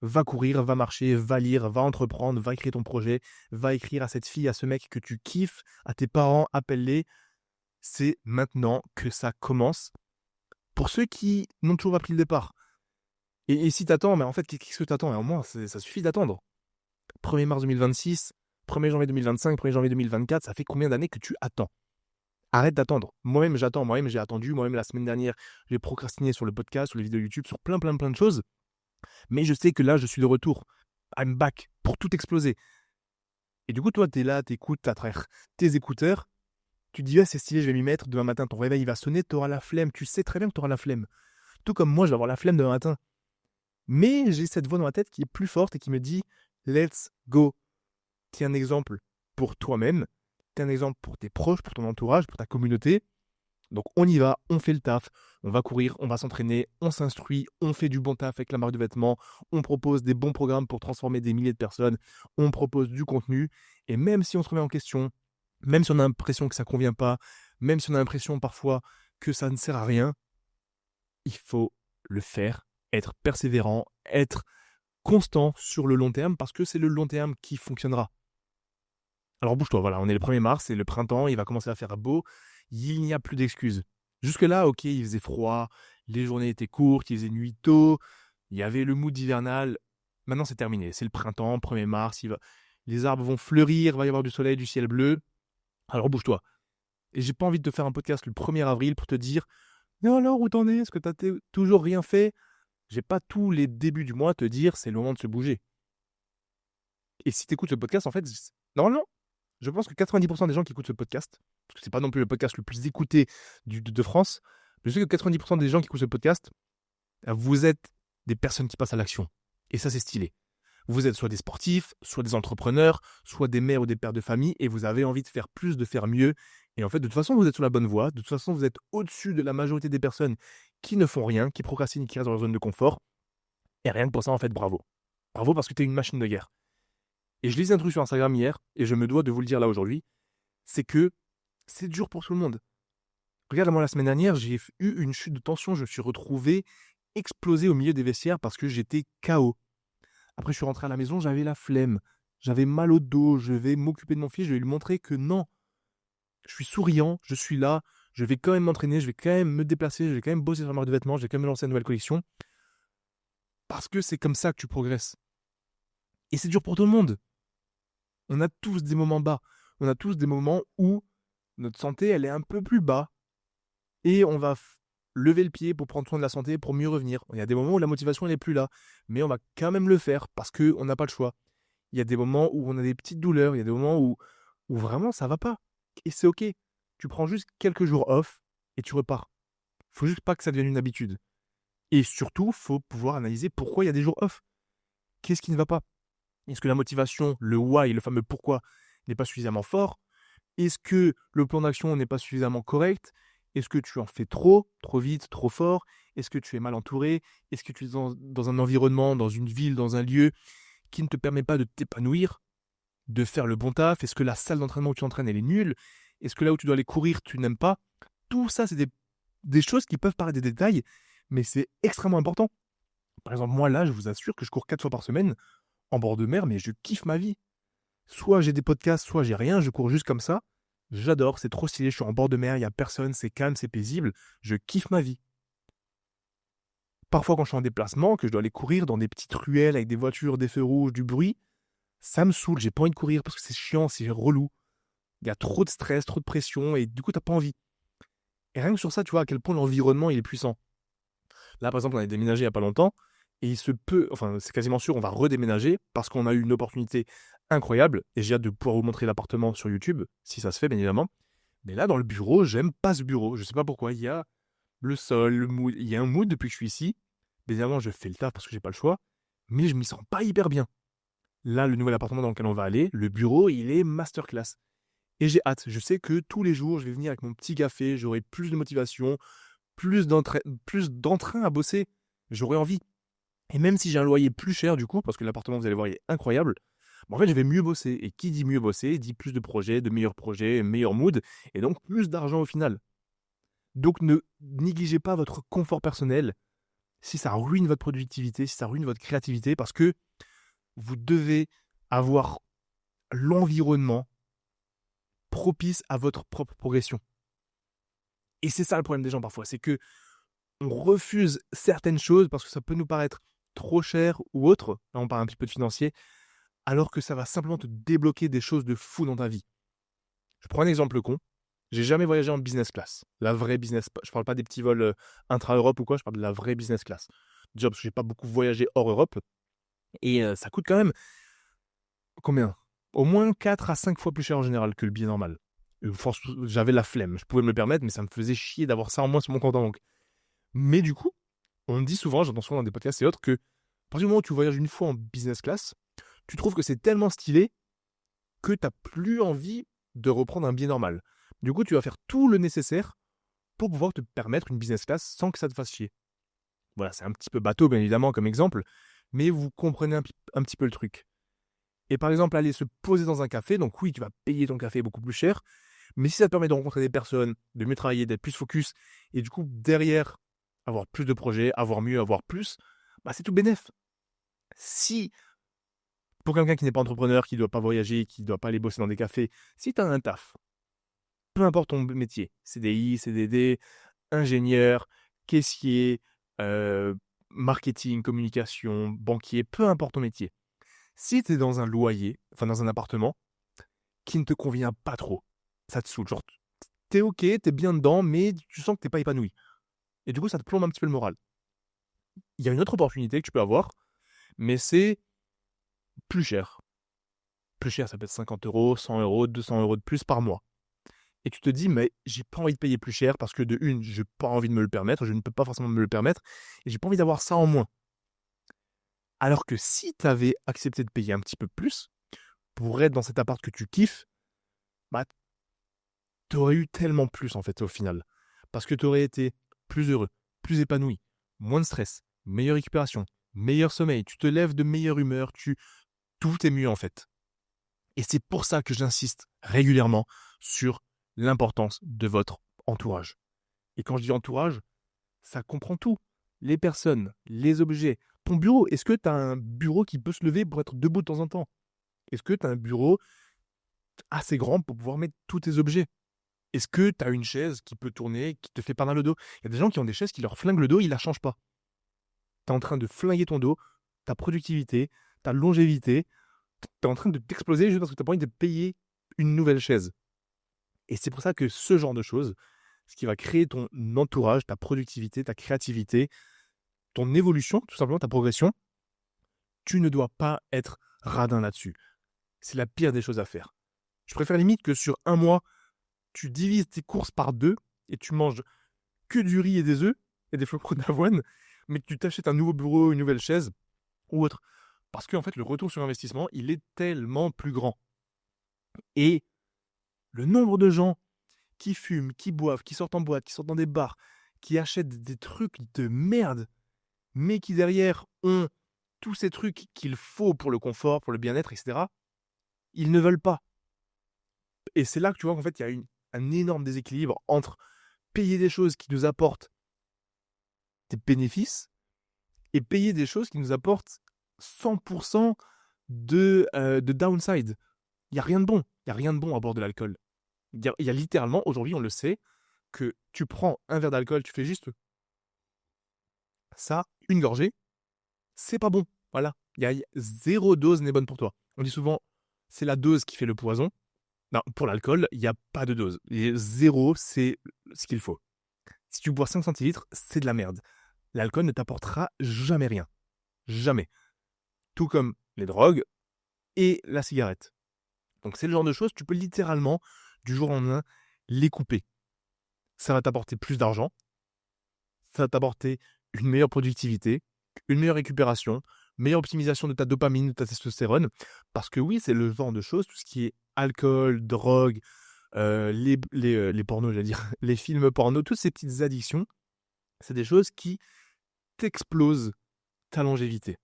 S1: Va courir, va marcher, va lire, va entreprendre, va écrire ton projet, va écrire à cette fille, à ce mec que tu kiffes, à tes parents, appelle-les. C'est maintenant que ça commence. Pour ceux qui n'ont toujours pas pris le départ. Et si t'attends, mais en fait, qu'est-ce que t'attends? Au moins, ça suffit d'attendre. 1er mars 2026, 1er janvier 2025, 1er janvier 2024, ça fait combien d'années que tu attends? Arrête d'attendre. Moi-même, j'attends. Moi-même, j'ai attendu. Moi-même, la semaine dernière, j'ai procrastiné sur le podcast, sur les vidéos YouTube, sur plein de choses. Mais je sais que là, je suis de retour. I'm back pour tout exploser. Et du coup, toi, t'es là, t'écoutes, t'as tes écouteurs. Tu te dis, c'est stylé, je vais m'y mettre. Demain matin, ton réveil, il va sonner, t'auras la flemme. Tu sais très bien que t'auras la flemme. Tout comme moi, je vais avoir la flemme demain matin. Mais j'ai cette voix dans la tête qui est plus forte et qui me dit, let's go. T'es un exemple pour toi-même. T'es un exemple pour tes proches, pour ton entourage, pour ta communauté. Donc on y va, on fait le taf, on va courir, on va s'entraîner, on s'instruit, on fait du bon taf avec la marque de vêtements, on propose des bons programmes pour transformer des milliers de personnes, on propose du contenu, et même si on se remet en question, même si on a l'impression que ça ne convient pas, même si on a l'impression parfois que ça ne sert à rien, il faut le faire, être persévérant, être constant sur le long terme, parce que c'est le long terme qui fonctionnera. Alors bouge-toi, voilà, on est le 1er mars, c'est le printemps, il va commencer à faire beau, il n'y a plus d'excuses. Jusque-là, ok, il faisait froid, les journées étaient courtes, il faisait nuit tôt, il y avait le mood hivernal. Maintenant, c'est terminé, c'est le printemps, 1er mars, les arbres vont fleurir, il va y avoir du soleil, du ciel bleu. Alors bouge-toi. Et j'ai pas envie de te faire un podcast le 1er avril pour te dire « Mais alors, où t'en es? Est-ce que t'as toujours rien fait ?» J'ai pas tous les débuts du mois à te dire « C'est le moment de se bouger. » Et si t'écoutes ce podcast, en fait, normalement, je pense que 90% des gens qui écoutent ce podcast, parce que c'est pas non plus le podcast le plus écouté de France, mais je sais que 90% des gens qui écoutent ce podcast, vous êtes des personnes qui passent à l'action. Et ça, c'est stylé. Vous êtes soit des sportifs, soit des entrepreneurs, soit des mères ou des pères de famille, et vous avez envie de faire plus, de faire mieux. Et en fait, de toute façon, vous êtes sur la bonne voie. De toute façon, vous êtes au-dessus de la majorité des personnes qui ne font rien, qui procrastinent, qui restent dans leur zone de confort. Et rien que pour ça, en fait, bravo. Bravo parce que tu es une machine de guerre. Et je lisais un truc sur Instagram hier, et je me dois de vous le dire là aujourd'hui. c'est que c'est dur pour tout le monde. Regarde, moi, la semaine dernière, j'ai eu une chute de tension. Je me suis retrouvé explosé au milieu des vestiaires parce que j'étais KO. Après, je suis rentré à la maison, j'avais la flemme. J'avais mal au dos, je vais m'occuper de mon fils, je vais lui montrer que non, je suis souriant, je suis là, je vais quand même m'entraîner, je vais quand même me déplacer, je vais quand même bosser sur la marque de vêtements, je vais quand même me lancer une nouvelle collection. Parce que c'est comme ça que tu progresses. Et c'est dur pour tout le monde. On a tous des moments bas. On a tous des moments où notre santé, elle est un peu plus bas. Et on va lever le pied pour prendre soin de la santé, pour mieux revenir. Il y a des moments où la motivation, elle n'est plus là. Mais on va quand même le faire parce qu'on n'a pas le choix. Il y a des moments où on a des petites douleurs. Il y a des moments où vraiment ça va pas. Et c'est OK. Tu prends juste quelques jours off et tu repars. Faut juste pas que ça devienne une habitude. Et surtout, faut pouvoir analyser pourquoi il y a des jours off. Qu'est-ce qui ne va pas? Est-ce que la motivation, le why, le fameux pourquoi, n'est pas suffisamment fort? Est-ce que le plan d'action n'est pas suffisamment correct? Est-ce que tu en fais trop vite, trop fort? Est-ce que tu es mal entouré? Est-ce que tu es dans un environnement, dans une ville, dans un lieu qui ne te permet pas de t'épanouir, de faire le bon taf? Est-ce que la salle d'entraînement où tu entraînes, elle est nulle? Est-ce que là où tu dois aller courir, tu n'aimes pas? Tout ça, c'est des choses qui peuvent paraître des détails, mais c'est extrêmement important. Par exemple, moi, là, je vous assure que je cours 4 fois par semaine en bord de mer, mais je kiffe ma vie. Soit j'ai des podcasts, soit j'ai rien, je cours juste comme ça. J'adore, c'est trop stylé, je suis en bord de mer, il n'y a personne, c'est calme, c'est paisible, je kiffe ma vie. Parfois quand je suis en déplacement, que je dois aller courir dans des petites ruelles avec des voitures, des feux rouges, du bruit, ça me saoule, j'ai pas envie de courir parce que c'est chiant, c'est relou. Il y a trop de stress, trop de pression et du coup t'as pas envie. Et rien que sur ça, tu vois à quel point l'environnement il est puissant. Là par exemple on a déménagé il y a pas longtemps et il se peut, enfin c'est quasiment sûr, on va redéménager parce qu'on a eu une opportunité incroyable et j'ai hâte de pouvoir vous montrer l'appartement sur YouTube, si ça se fait bien évidemment. Mais là, dans le bureau, j'aime pas ce bureau. Je sais pas pourquoi. Il y a le sol, le mood. Il y a un mood depuis que je suis ici. Mais évidemment, je fais le taf parce que j'ai pas le choix. Mais je m'y sens pas hyper bien. Là, le nouvel appartement dans lequel on va aller, le bureau, il est masterclass. Et j'ai hâte. Je sais que tous les jours, je vais venir avec mon petit café. J'aurai plus de motivation, plus d'entrain à bosser. J'aurai envie. Et même si j'ai un loyer plus cher, du coup, parce que l'appartement, vous allez voir, il est incroyable. En fait, je vais mieux bosser. Et qui dit mieux bosser, dit plus de meilleurs projets, meilleur mood. Et donc, plus d'argent au final. Donc ne négligez pas votre confort personnel si ça ruine votre productivité, si ça ruine votre créativité, parce que vous devez avoir l'environnement propice à votre propre progression. Et c'est ça le problème des gens parfois, c'est que on refuse certaines choses parce que ça peut nous paraître trop cher ou autre, là on parle un petit peu de financier, alors que ça va simplement te débloquer des choses de fou dans ta vie. Je prends un exemple con. J'ai jamais voyagé en business class. La vraie business. Je parle pas des petits vols intra-Europe ou quoi, je parle de la vraie business class. Déjà parce que j'ai pas beaucoup voyagé hors Europe. Et ça coûte quand même combien? Au moins 4 à 5 fois plus cher en général que le billet normal. J'avais la flemme. Je pouvais me le permettre, mais ça me faisait chier d'avoir ça en moins sur mon compte en banque. Mais du coup, on me dit souvent, j'entends souvent dans des podcasts et autres, que à partir du moment où tu voyages une fois en business class, tu trouves que c'est tellement stylé que tu n'as plus envie de reprendre un billet normal. Du coup, tu vas faire tout le nécessaire pour pouvoir te permettre une business class sans que ça te fasse chier. Voilà, c'est un petit peu bateau, bien évidemment, comme exemple, mais vous comprenez un petit peu le truc. Et par exemple, aller se poser dans un café, donc oui, tu vas payer ton café beaucoup plus cher, mais si ça te permet de rencontrer des personnes, de mieux travailler, d'être plus focus, et du coup, derrière, avoir plus de projets, avoir mieux, avoir plus, bah c'est tout bénef. Si, pour quelqu'un qui n'est pas entrepreneur, qui ne doit pas voyager, qui ne doit pas aller bosser dans des cafés, si tu as un taf, peu importe ton métier, CDI, CDD, ingénieur, caissier, euh, marketing, communication, banquier, peu importe ton métier. Si tu es dans un loyer, enfin dans un appartement, qui ne te convient pas trop, ça te saoule. Genre, t'es ok, t'es bien dedans, mais tu sens que t'es pas épanoui. Et du coup, ça te plombe un petit peu le moral. Il y a une autre opportunité que tu peux avoir, mais c'est plus cher. Plus cher, ça peut être 50 euros, 100 euros, 200 euros de plus par mois. Et tu te dis, mais j'ai pas envie de payer plus cher parce que de une, j'ai pas envie de me le permettre, je ne peux pas forcément me le permettre, et j'ai pas envie d'avoir ça en moins. Alors que si tu avais accepté de payer un petit peu plus pour être dans cet appart que tu kiffes, bah tu aurais eu tellement plus en fait au final. Parce que tu aurais été plus heureux, plus épanoui, moins de stress, meilleure récupération, meilleur sommeil, tu te lèves de meilleure humeur, tout est mieux en fait. Et c'est pour ça que j'insiste régulièrement sur l'importance de votre entourage. Et quand je dis entourage, ça comprend tout. Les personnes, les objets, ton bureau. Est-ce que tu as un bureau qui peut se lever pour être debout de temps en temps? Est-ce que tu as un bureau assez grand pour pouvoir mettre tous tes objets? Est-ce que tu as une chaise qui peut tourner, qui te fait pas mal au dos? Il y a des gens qui ont des chaises qui leur flinguent le dos, ils la changent pas. Tu es en train de flinguer ton dos, ta productivité, ta longévité. Tu es en train de t'exploser juste parce que tu n'as pas envie de payer une nouvelle chaise. Et c'est pour ça que ce genre de choses, ce qui va créer ton entourage, ta productivité, ta créativité, ton évolution, tout simplement ta progression, tu ne dois pas être radin là-dessus. C'est la pire des choses à faire. Je préfère limite que sur un mois, tu divises tes courses par 2 et tu manges que du riz et des œufs et des flocons d'avoine, mais que tu t'achètes un nouveau bureau, une nouvelle chaise ou autre. Parce qu'en fait, le retour sur investissement, il est tellement plus grand. Et le nombre de gens qui fument, qui boivent, qui sortent en boîte, qui sortent dans des bars, qui achètent des trucs de merde, mais qui derrière ont tous ces trucs qu'il faut pour le confort, pour le bien-être, etc., ils ne veulent pas. Et c'est là que tu vois qu'en fait, il y a un énorme déséquilibre entre payer des choses qui nous apportent des bénéfices et payer des choses qui nous apportent 100% de downside. Il n'y a rien de bon. Il n'y a rien de bon à boire de l'alcool. Il y a littéralement, aujourd'hui, on le sait, que tu prends un verre d'alcool, tu fais juste ça, une gorgée, c'est pas bon. Voilà. Il y a zéro dose n'est bonne pour toi. On dit souvent, c'est la dose qui fait le poison. Non, pour l'alcool, il n'y a pas de dose. Et zéro, c'est ce qu'il faut. Si tu bois 5 centilitres, c'est de la merde. L'alcool ne t'apportera jamais rien. Jamais. Tout comme les drogues et la cigarette. Donc c'est le genre de choses, tu peux littéralement, du jour au lendemain, les couper. Ça va t'apporter plus d'argent, ça va t'apporter une meilleure productivité, une meilleure récupération, meilleure optimisation de ta dopamine, de ta testostérone. Parce que oui, c'est le genre de choses, tout ce qui est alcool, drogue, les pornos, j'allais dire, les films porno, toutes ces petites addictions, c'est des choses qui t'explosent ta longévité.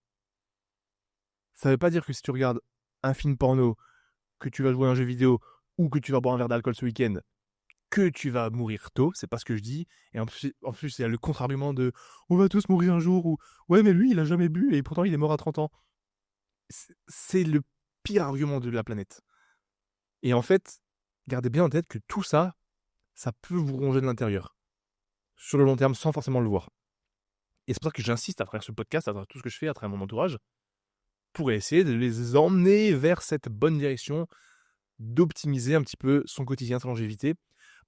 S1: Ça ne veut pas dire que si tu regardes un film porno, que tu vas jouer à un jeu vidéo ou que tu vas boire un verre d'alcool ce week-end, que tu vas mourir tôt, c'est pas ce que je dis. Et en plus il y a le contre-argument de on va tous mourir un jour ou ouais, mais lui, il a jamais bu et pourtant il est mort à 30 ans. C'est le pire argument de la planète. Et en fait, gardez bien en tête que tout ça, ça peut vous ronger de l'intérieur. Sur le long terme, sans forcément le voir. Et c'est pour ça que j'insiste à travers ce podcast, à travers tout ce que je fais, à travers mon entourage, pour essayer de les emmener vers cette bonne direction, d'optimiser un petit peu son quotidien, sa longévité.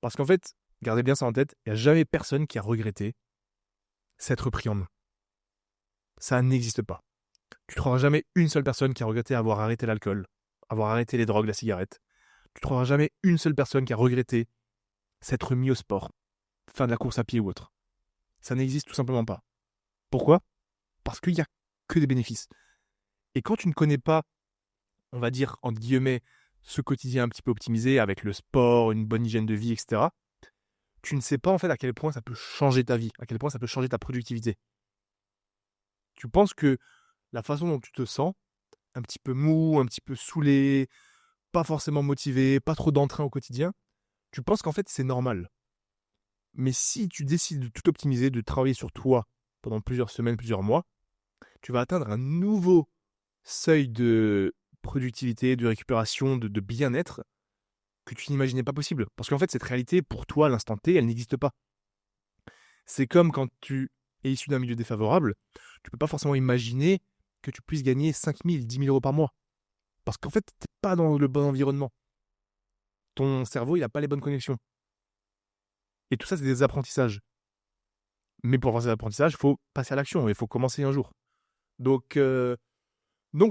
S1: Parce qu'en fait, gardez bien ça en tête, il n'y a jamais personne qui a regretté s'être pris en main. Ça n'existe pas. Tu ne trouveras jamais une seule personne qui a regretté avoir arrêté l'alcool, avoir arrêté les drogues, la cigarette. Tu ne trouveras jamais une seule personne qui a regretté s'être mis au sport, faire de la course à pied ou autre. Ça n'existe tout simplement pas. Pourquoi? Parce qu'il n'y a que des bénéfices. Et quand tu ne connais pas, on va dire, entre guillemets, ce quotidien un petit peu optimisé avec le sport, une bonne hygiène de vie, etc., tu ne sais pas en fait à quel point ça peut changer ta vie, à quel point ça peut changer ta productivité. Tu penses que la façon dont tu te sens, un petit peu mou, un petit peu saoulé, pas forcément motivé, pas trop d'entrain au quotidien, tu penses qu'en fait c'est normal. Mais si tu décides de tout optimiser, de travailler sur toi pendant plusieurs semaines, plusieurs mois, tu vas atteindre un nouveau seuil de productivité, de récupération, de bien-être que tu n'imaginais pas possible. Parce qu'en fait, cette réalité, pour toi, à l'instant T, elle n'existe pas. C'est comme quand tu es issu d'un milieu défavorable, tu ne peux pas forcément imaginer que tu puisses gagner 5 000, 10 000 euros par mois. Parce qu'en fait, tu n'es pas dans le bon environnement. Ton cerveau, il n'a pas les bonnes connexions. Et tout ça, c'est des apprentissages. Mais pour avoir ces apprentissages, il faut passer à l'action, il faut commencer un jour. Donc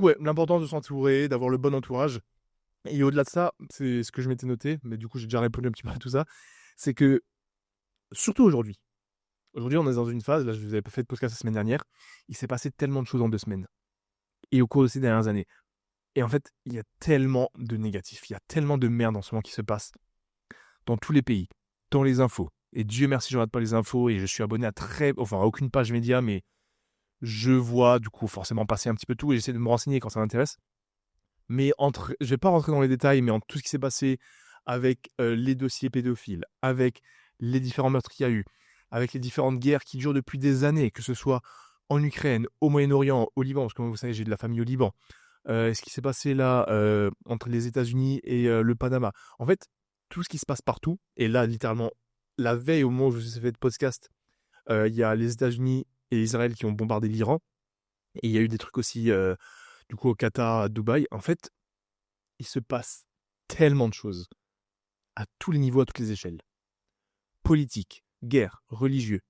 S1: ouais, l'importance de s'entourer, d'avoir le bon entourage. Et au-delà de ça, c'est ce que je m'étais noté, mais du coup j'ai déjà répondu un petit peu à tout ça, c'est que, surtout aujourd'hui, on est dans une phase, là je vous avais fait de podcast la semaine dernière, il s'est passé tellement de choses en 2 semaines, et au cours de ces dernières années. Et en fait, il y a tellement de négatifs, il y a tellement de merde en ce moment qui se passe, dans tous les pays, dans les infos. Et Dieu merci, je ne regarde pas les infos, et je suis abonné à aucune page média, mais je vois du coup forcément passer un petit peu tout, et j'essaie de me renseigner quand ça m'intéresse. Mais je vais pas rentrer dans les détails, mais entre tout ce qui s'est passé avec les dossiers pédophiles, avec les différents meurtres qu'il y a eu, avec les différentes guerres qui durent depuis des années, que ce soit en Ukraine, au Moyen-Orient, au Liban, parce que comme vous savez, j'ai de la famille au Liban. Ce qui s'est passé là entre les États-Unis et le Panama. En fait, tout ce qui se passe partout, et là, littéralement, la veille, au moment où je vous ai fait de podcast, il y a les États-Unis et Israël qui ont bombardé l'Iran. Et il y a eu des trucs aussi, du coup, au Qatar, à Dubaï. En fait, il se passe tellement de choses à tous les niveaux, à toutes les échelles. Politique, guerre, religieux,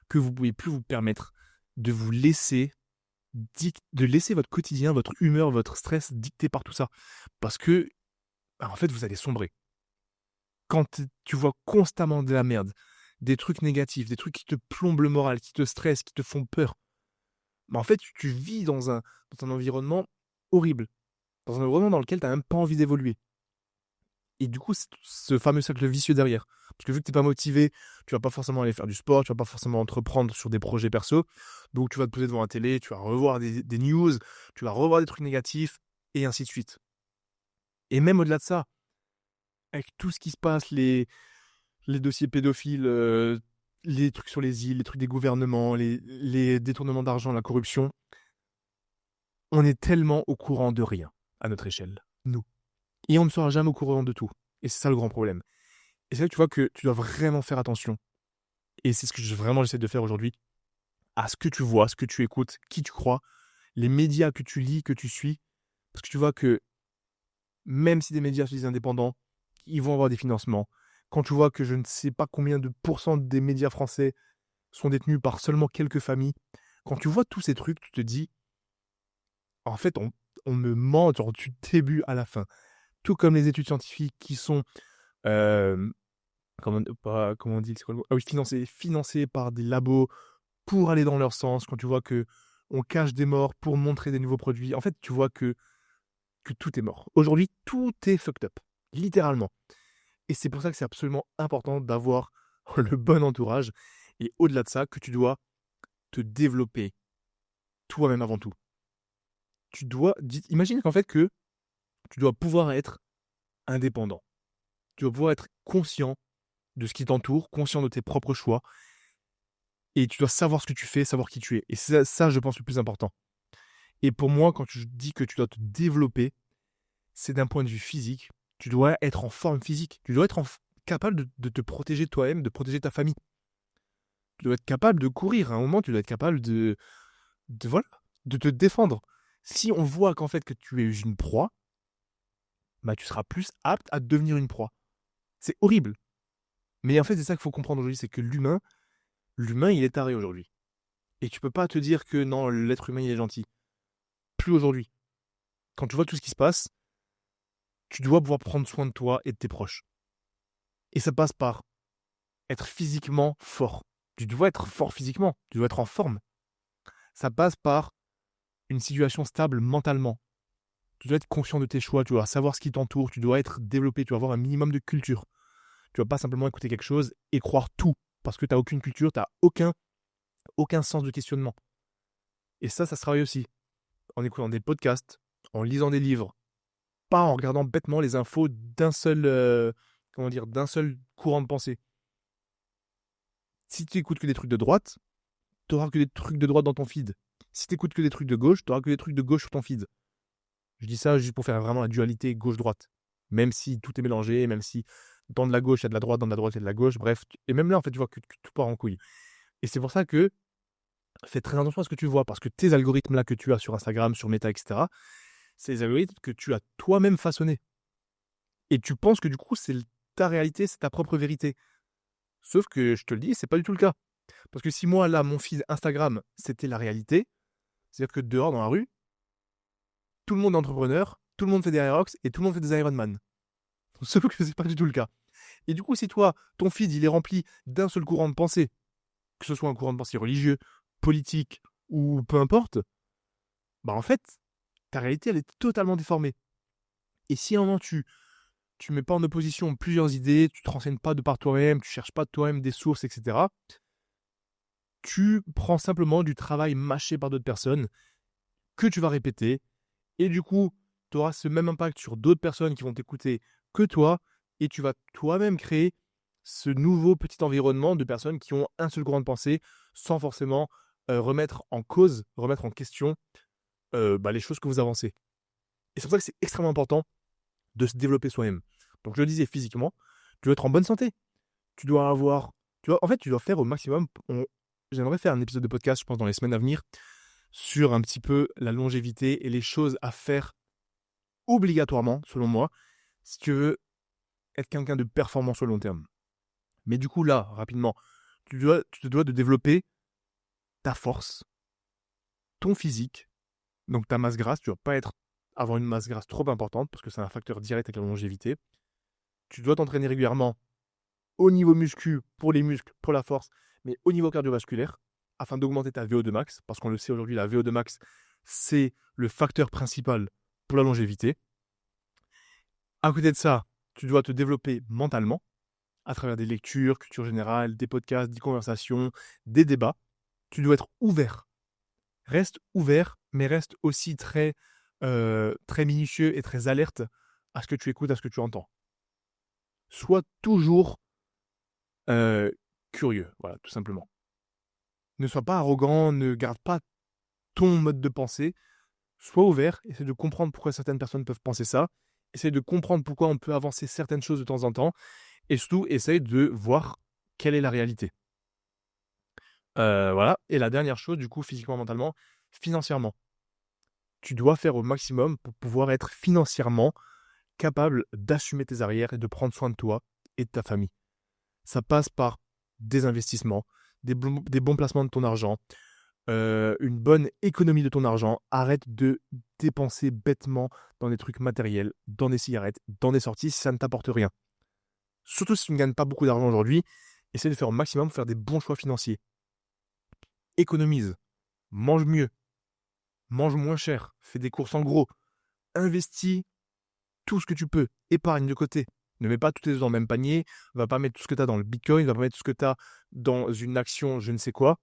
S1: que vous ne pouvez plus vous permettre de vous laisser de laisser votre quotidien, votre humeur, votre stress dicté par tout ça. Parce que, en fait, vous allez sombrer. Quand tu vois constamment de la merde, des trucs négatifs, des trucs qui te plombent le moral, qui te stressent, qui te font peur, en fait, tu vis dans un environnement horrible, dans un environnement dans lequel tu n'as même pas envie d'évoluer. Et du coup, c'est ce fameux cercle vicieux derrière. Parce que vu que tu n'es pas motivé, tu vas pas forcément aller faire du sport, tu vas pas forcément entreprendre sur des projets perso. Donc tu vas te poser devant la télé, tu vas revoir des news, tu vas revoir des trucs négatifs, et ainsi de suite. Et même au-delà de ça, avec tout ce qui se passe, les dossiers pédophiles, les trucs sur les îles, les trucs des gouvernements, les détournements d'argent, la corruption, on est tellement au courant de rien à notre échelle, nous. Et on ne sera jamais au courant de tout. Et c'est ça le grand problème. Et c'est là que tu vois que tu dois vraiment faire attention. Et c'est ce que vraiment j'essaie de faire aujourd'hui. À ce que tu vois, ce que tu écoutes, qui tu crois, les médias que tu lis, que tu suis. Parce que tu vois que même si des médias se disent indépendants, ils vont avoir des financements. Quand tu vois que je ne sais pas combien de pourcents des médias français sont détenus par seulement quelques familles, quand tu vois tous ces trucs, tu te dis, en fait, on me ment genre, du début à la fin. Tout comme les études scientifiques qui sont euh, comment on dit, c'est quoi le mot? Ah oui, financés par des labos pour aller dans leur sens. Quand tu vois que on cache des morts pour montrer des nouveaux produits, en fait, tu vois que tout est mort. Aujourd'hui, tout est fucked up, littéralement. Et c'est pour ça que c'est absolument important d'avoir le bon entourage. Et au-delà de ça, que tu dois te développer toi-même avant tout. Imagine qu'en fait que tu dois pouvoir être indépendant. Tu dois pouvoir être conscient de ce qui t'entoure, conscient de tes propres choix. Et tu dois savoir ce que tu fais, savoir qui tu es. Et c'est ça, je pense, le plus important. Et pour moi, quand tu dis que tu dois te développer, c'est d'un point de vue physique. Tu dois être en forme physique. Tu dois être capable de te protéger toi-même, de protéger ta famille. Tu dois être capable de courir. À un moment, tu dois être capable voilà, de te défendre. Si on voit qu'en fait que tu es une proie, bah, tu seras plus apte à devenir une proie. C'est horrible. Mais en fait, c'est ça qu'il faut comprendre aujourd'hui, c'est que l'humain, il est taré aujourd'hui. Et tu peux pas te dire que non, l'être humain, il est gentil. Plus aujourd'hui. Quand tu vois tout ce qui se passe, tu dois pouvoir prendre soin de toi et de tes proches. Et ça passe par être physiquement fort. Tu dois être fort physiquement, tu dois être en forme. Ça passe par une situation stable mentalement. Tu dois être conscient de tes choix, tu dois savoir ce qui t'entoure, tu dois être développé, tu dois avoir un minimum de culture. Tu ne vas pas simplement écouter quelque chose et croire tout, parce que tu n'as aucune culture, tu n'as aucun sens de questionnement. Et ça se travaille aussi en écoutant des podcasts, en lisant des livres, pas en regardant bêtement les infos d'un seul, d'un seul courant de pensée. Si tu écoutes que des trucs de droite, tu n'auras que des trucs de droite dans ton feed. Si tu écoutes que des trucs de gauche, tu n'auras que des trucs de gauche sur ton feed. Je dis ça juste pour faire vraiment la dualité gauche-droite. Même si tout est mélangé, même si dans de la gauche, il y a de la droite, dans de la droite, il y a de la gauche, bref. Et même là, en fait, tu vois que tout part en couille. Et c'est pour ça que fais très attention à ce que tu vois, parce que tes algorithmes là que tu as sur Instagram, sur Meta, etc., c'est les algorithmes que tu as toi-même façonnés. Et tu penses que du coup, c'est ta réalité, c'est ta propre vérité. Sauf que je te le dis, c'est pas du tout le cas. Parce que si moi, là, mon feed Instagram, c'était la réalité, c'est-à-dire que dehors, dans la rue, tout le monde est entrepreneur, tout le monde fait des Aerox et tout le monde fait des Ironman. Sauf que c'est pas du tout le cas. Et du coup, si toi, ton feed, il est rempli d'un seul courant de pensée, que ce soit un courant de pensée religieux, politique ou peu importe, bah en fait, ta réalité, elle est totalement déformée. Et si à un moment, tu mets pas en opposition plusieurs idées, tu te renseignes pas de par toi-même, tu cherches pas de toi-même des sources, etc., tu prends simplement du travail mâché par d'autres personnes que tu vas répéter. Et du coup, tu auras ce même impact sur d'autres personnes qui vont t'écouter que toi et tu vas toi-même créer ce nouveau petit environnement de personnes qui ont un seul courant de pensée sans forcément remettre en cause, remettre en question les choses que vous avancez. Et c'est pour ça que c'est extrêmement important de se développer soi-même. Donc je le disais physiquement, tu dois être en bonne santé. Tu dois avoir, tu dois faire au maximum. J'aimerais faire un épisode de podcast, je pense, dans les semaines à venir, sur un petit peu la longévité et les choses à faire obligatoirement, selon moi, si tu veux être quelqu'un de performant sur le long terme. Mais du coup, là, rapidement, tu te dois de développer ta force, ton physique, donc ta masse grasse. Tu ne dois pas avoir une masse grasse trop importante parce que c'est un facteur direct avec la longévité. Tu dois t'entraîner régulièrement au niveau muscu, pour les muscles, pour la force, mais au niveau cardiovasculaire, afin d'augmenter ta VO2 max, parce qu'on le sait aujourd'hui, la VO2 max, c'est le facteur principal pour la longévité. À côté de ça, tu dois te développer mentalement, à travers des lectures, culture générale, des podcasts, des conversations, des débats. Tu dois être ouvert. Reste ouvert, mais reste aussi très minutieux et très alerte à ce que tu écoutes, à ce que tu entends. Sois toujours curieux, voilà, tout simplement. Ne sois pas arrogant, ne garde pas ton mode de pensée. Sois ouvert, essaie de comprendre pourquoi certaines personnes peuvent penser ça. Essaie de comprendre pourquoi on peut avancer certaines choses de temps en temps. Et surtout, essaye de voir quelle est la réalité. Voilà. Et la dernière chose, du coup, physiquement, mentalement, financièrement. Tu dois faire au maximum pour pouvoir être financièrement capable d'assumer tes arrières et de prendre soin de toi et de ta famille. Ça passe par des investissements, des bons placements de ton argent, une bonne économie de ton argent. Arrête de dépenser bêtement dans des trucs matériels, dans des cigarettes, dans des sorties, si ça ne t'apporte rien. Surtout si tu ne gagnes pas beaucoup d'argent aujourd'hui, essaie de faire au maximum, faire des bons choix financiers. Économise, mange mieux, mange moins cher, fais des courses en gros, investis tout ce que tu peux, épargne de côté. Ne mets pas tous tes œufs dans le même panier, va pas mettre tout ce que tu as dans le Bitcoin, va pas mettre tout ce que tu as dans une action, je ne sais quoi.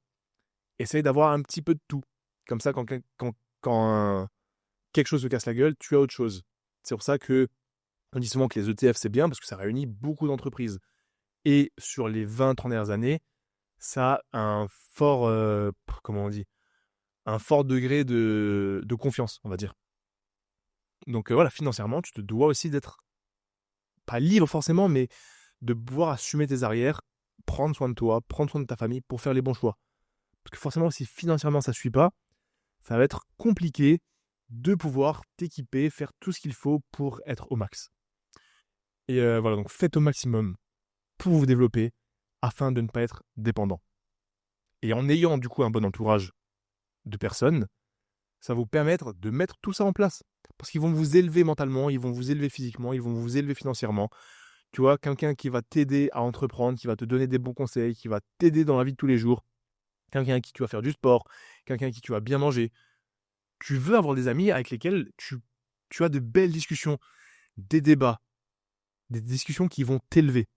S1: Essaye d'avoir un petit peu de tout. Comme ça, quand quelque chose se casse la gueule, tu as autre chose. C'est pour ça que on dit souvent que les ETF, c'est bien parce que ça réunit beaucoup d'entreprises. Et sur les 20-30 dernières années, ça a un fort, comment on dit, un fort degré de confiance, on va dire. Donc voilà, financièrement, tu te dois aussi d'être, pas libre forcément, mais de pouvoir assumer tes arrières, prendre soin de toi, prendre soin de ta famille pour faire les bons choix. Parce que forcément, si financièrement ça ne suit pas, ça va être compliqué de pouvoir t'équiper, faire tout ce qu'il faut pour être au max. Et voilà, donc faites au maximum pour vous développer afin de ne pas être dépendant. Et en ayant du coup un bon entourage de personnes, ça va vous permettre de mettre tout ça en place. Parce qu'ils vont vous élever mentalement, ils vont vous élever physiquement, ils vont vous élever financièrement. Tu vois, quelqu'un qui va t'aider à entreprendre, qui va te donner des bons conseils, qui va t'aider dans la vie de tous les jours, quelqu'un avec qui tu vas faire du sport, quelqu'un avec qui tu vas bien manger. Tu veux avoir des amis avec lesquels tu as de belles discussions, des débats, des discussions qui vont t'élever.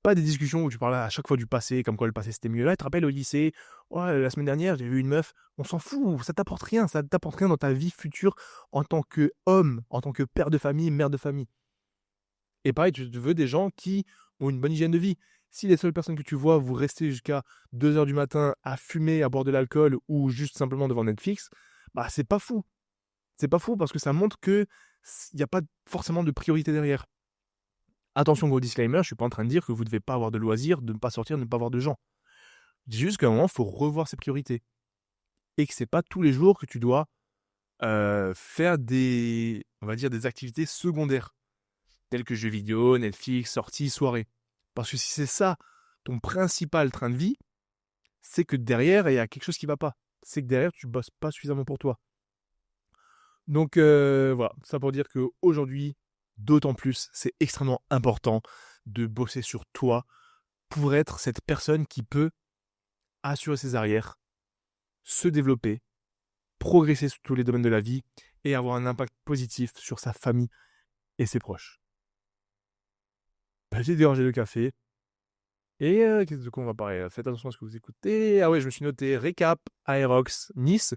S1: Pas des discussions où tu parles à chaque fois du passé, comme quoi le passé c'était mieux. Là, tu te rappelles au lycée, ouais, la semaine dernière, j'ai vu une meuf, on s'en fout, ça t'apporte rien dans ta vie future en tant qu'homme, en tant que père de famille, mère de famille. Et pareil, tu veux des gens qui ont une bonne hygiène de vie. Si les seules personnes que tu vois, vous restez jusqu'à 2h du matin à fumer, à boire de l'alcool ou juste simplement devant Netflix, bah c'est pas fou. C'est pas fou parce que ça montre qu'il n'y a pas forcément de priorité derrière. Attention, gros disclaimer, je suis pas en train de dire que vous ne devez pas avoir de loisirs, de ne pas sortir, de ne pas voir de gens. Je dis juste qu'à un moment, il faut revoir ses priorités. Et que c'est pas tous les jours que tu dois faire on va dire, des activités secondaires, telles que jeux vidéo, Netflix, sorties, soirées. Parce que si c'est ça, ton principal train de vie, c'est que derrière, il y a quelque chose qui ne va pas. C'est que derrière, tu ne bosses pas suffisamment pour toi. Donc voilà, ça pour dire qu'aujourd'hui, d'autant plus, c'est extrêmement important de bosser sur toi pour être cette personne qui peut assurer ses arrières, se développer, progresser sur tous les domaines de la vie et avoir un impact positif sur sa famille et ses proches. J'ai dérangé le café. Et de quoi on va parler? Faites attention à ce que vous écoutez. Ah ouais, je me suis noté récap, Aerox, Nice,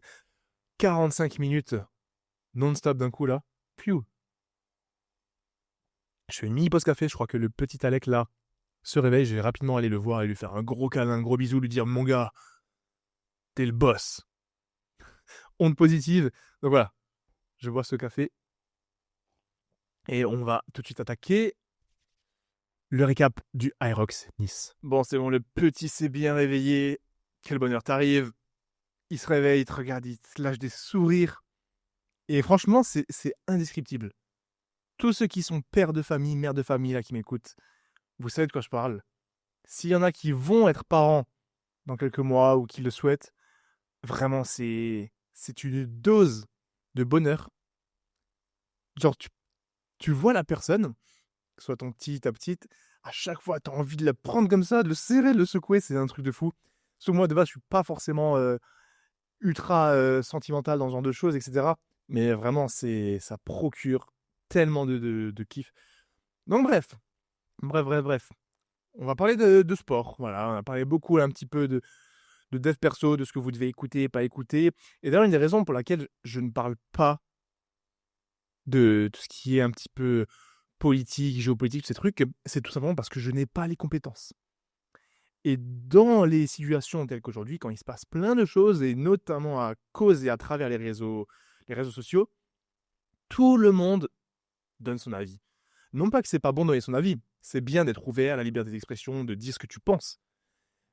S1: 45 minutes non-stop d'un coup là. Piou. Je fais une mini pause café, je crois que le petit Alec là se réveille, je vais rapidement aller le voir et lui faire un gros câlin, un gros bisou, lui dire mon gars, t'es le boss. Onde positive. Donc voilà, je bois ce café et on va tout de suite attaquer le récap du Aerox Nice. Bon, c'est bon, le petit s'est bien réveillé. Quel bonheur, t'arrives. Il se réveille, il te regarde, il te lâche des sourires. Et franchement, c'est indescriptible. Tous ceux qui sont pères de famille, mères de famille là qui m'écoutent, vous savez de quoi je parle. S'il y en a qui vont être parents dans quelques mois ou qui le souhaitent, vraiment c'est une dose de bonheur. Genre tu vois la personne, que ce soit ton petit, ta petite, à chaque fois tu as envie de la prendre comme ça, de le serrer, de le secouer, c'est un truc de fou. Sauf moi de base, je suis pas forcément ultra sentimental dans ce genre de choses, etc. Mais vraiment, ça procure tellement de kiff. Donc bref. On va parler de sport. Voilà, on a parlé beaucoup un petit peu de dev perso, de ce que vous devez écouter et pas écouter. Et d'ailleurs, une des raisons pour laquelle je ne parle pas de tout ce qui est un petit peu politique, géopolitique, ces trucs, c'est tout simplement parce que je n'ai pas les compétences. Et dans les situations telles qu'aujourd'hui, quand il se passe plein de choses, et notamment à cause et à travers les réseaux sociaux, tout le monde donne son avis. Non pas que c'est pas bon de donner son avis, c'est bien d'être ouvert à la liberté d'expression, de dire ce que tu penses.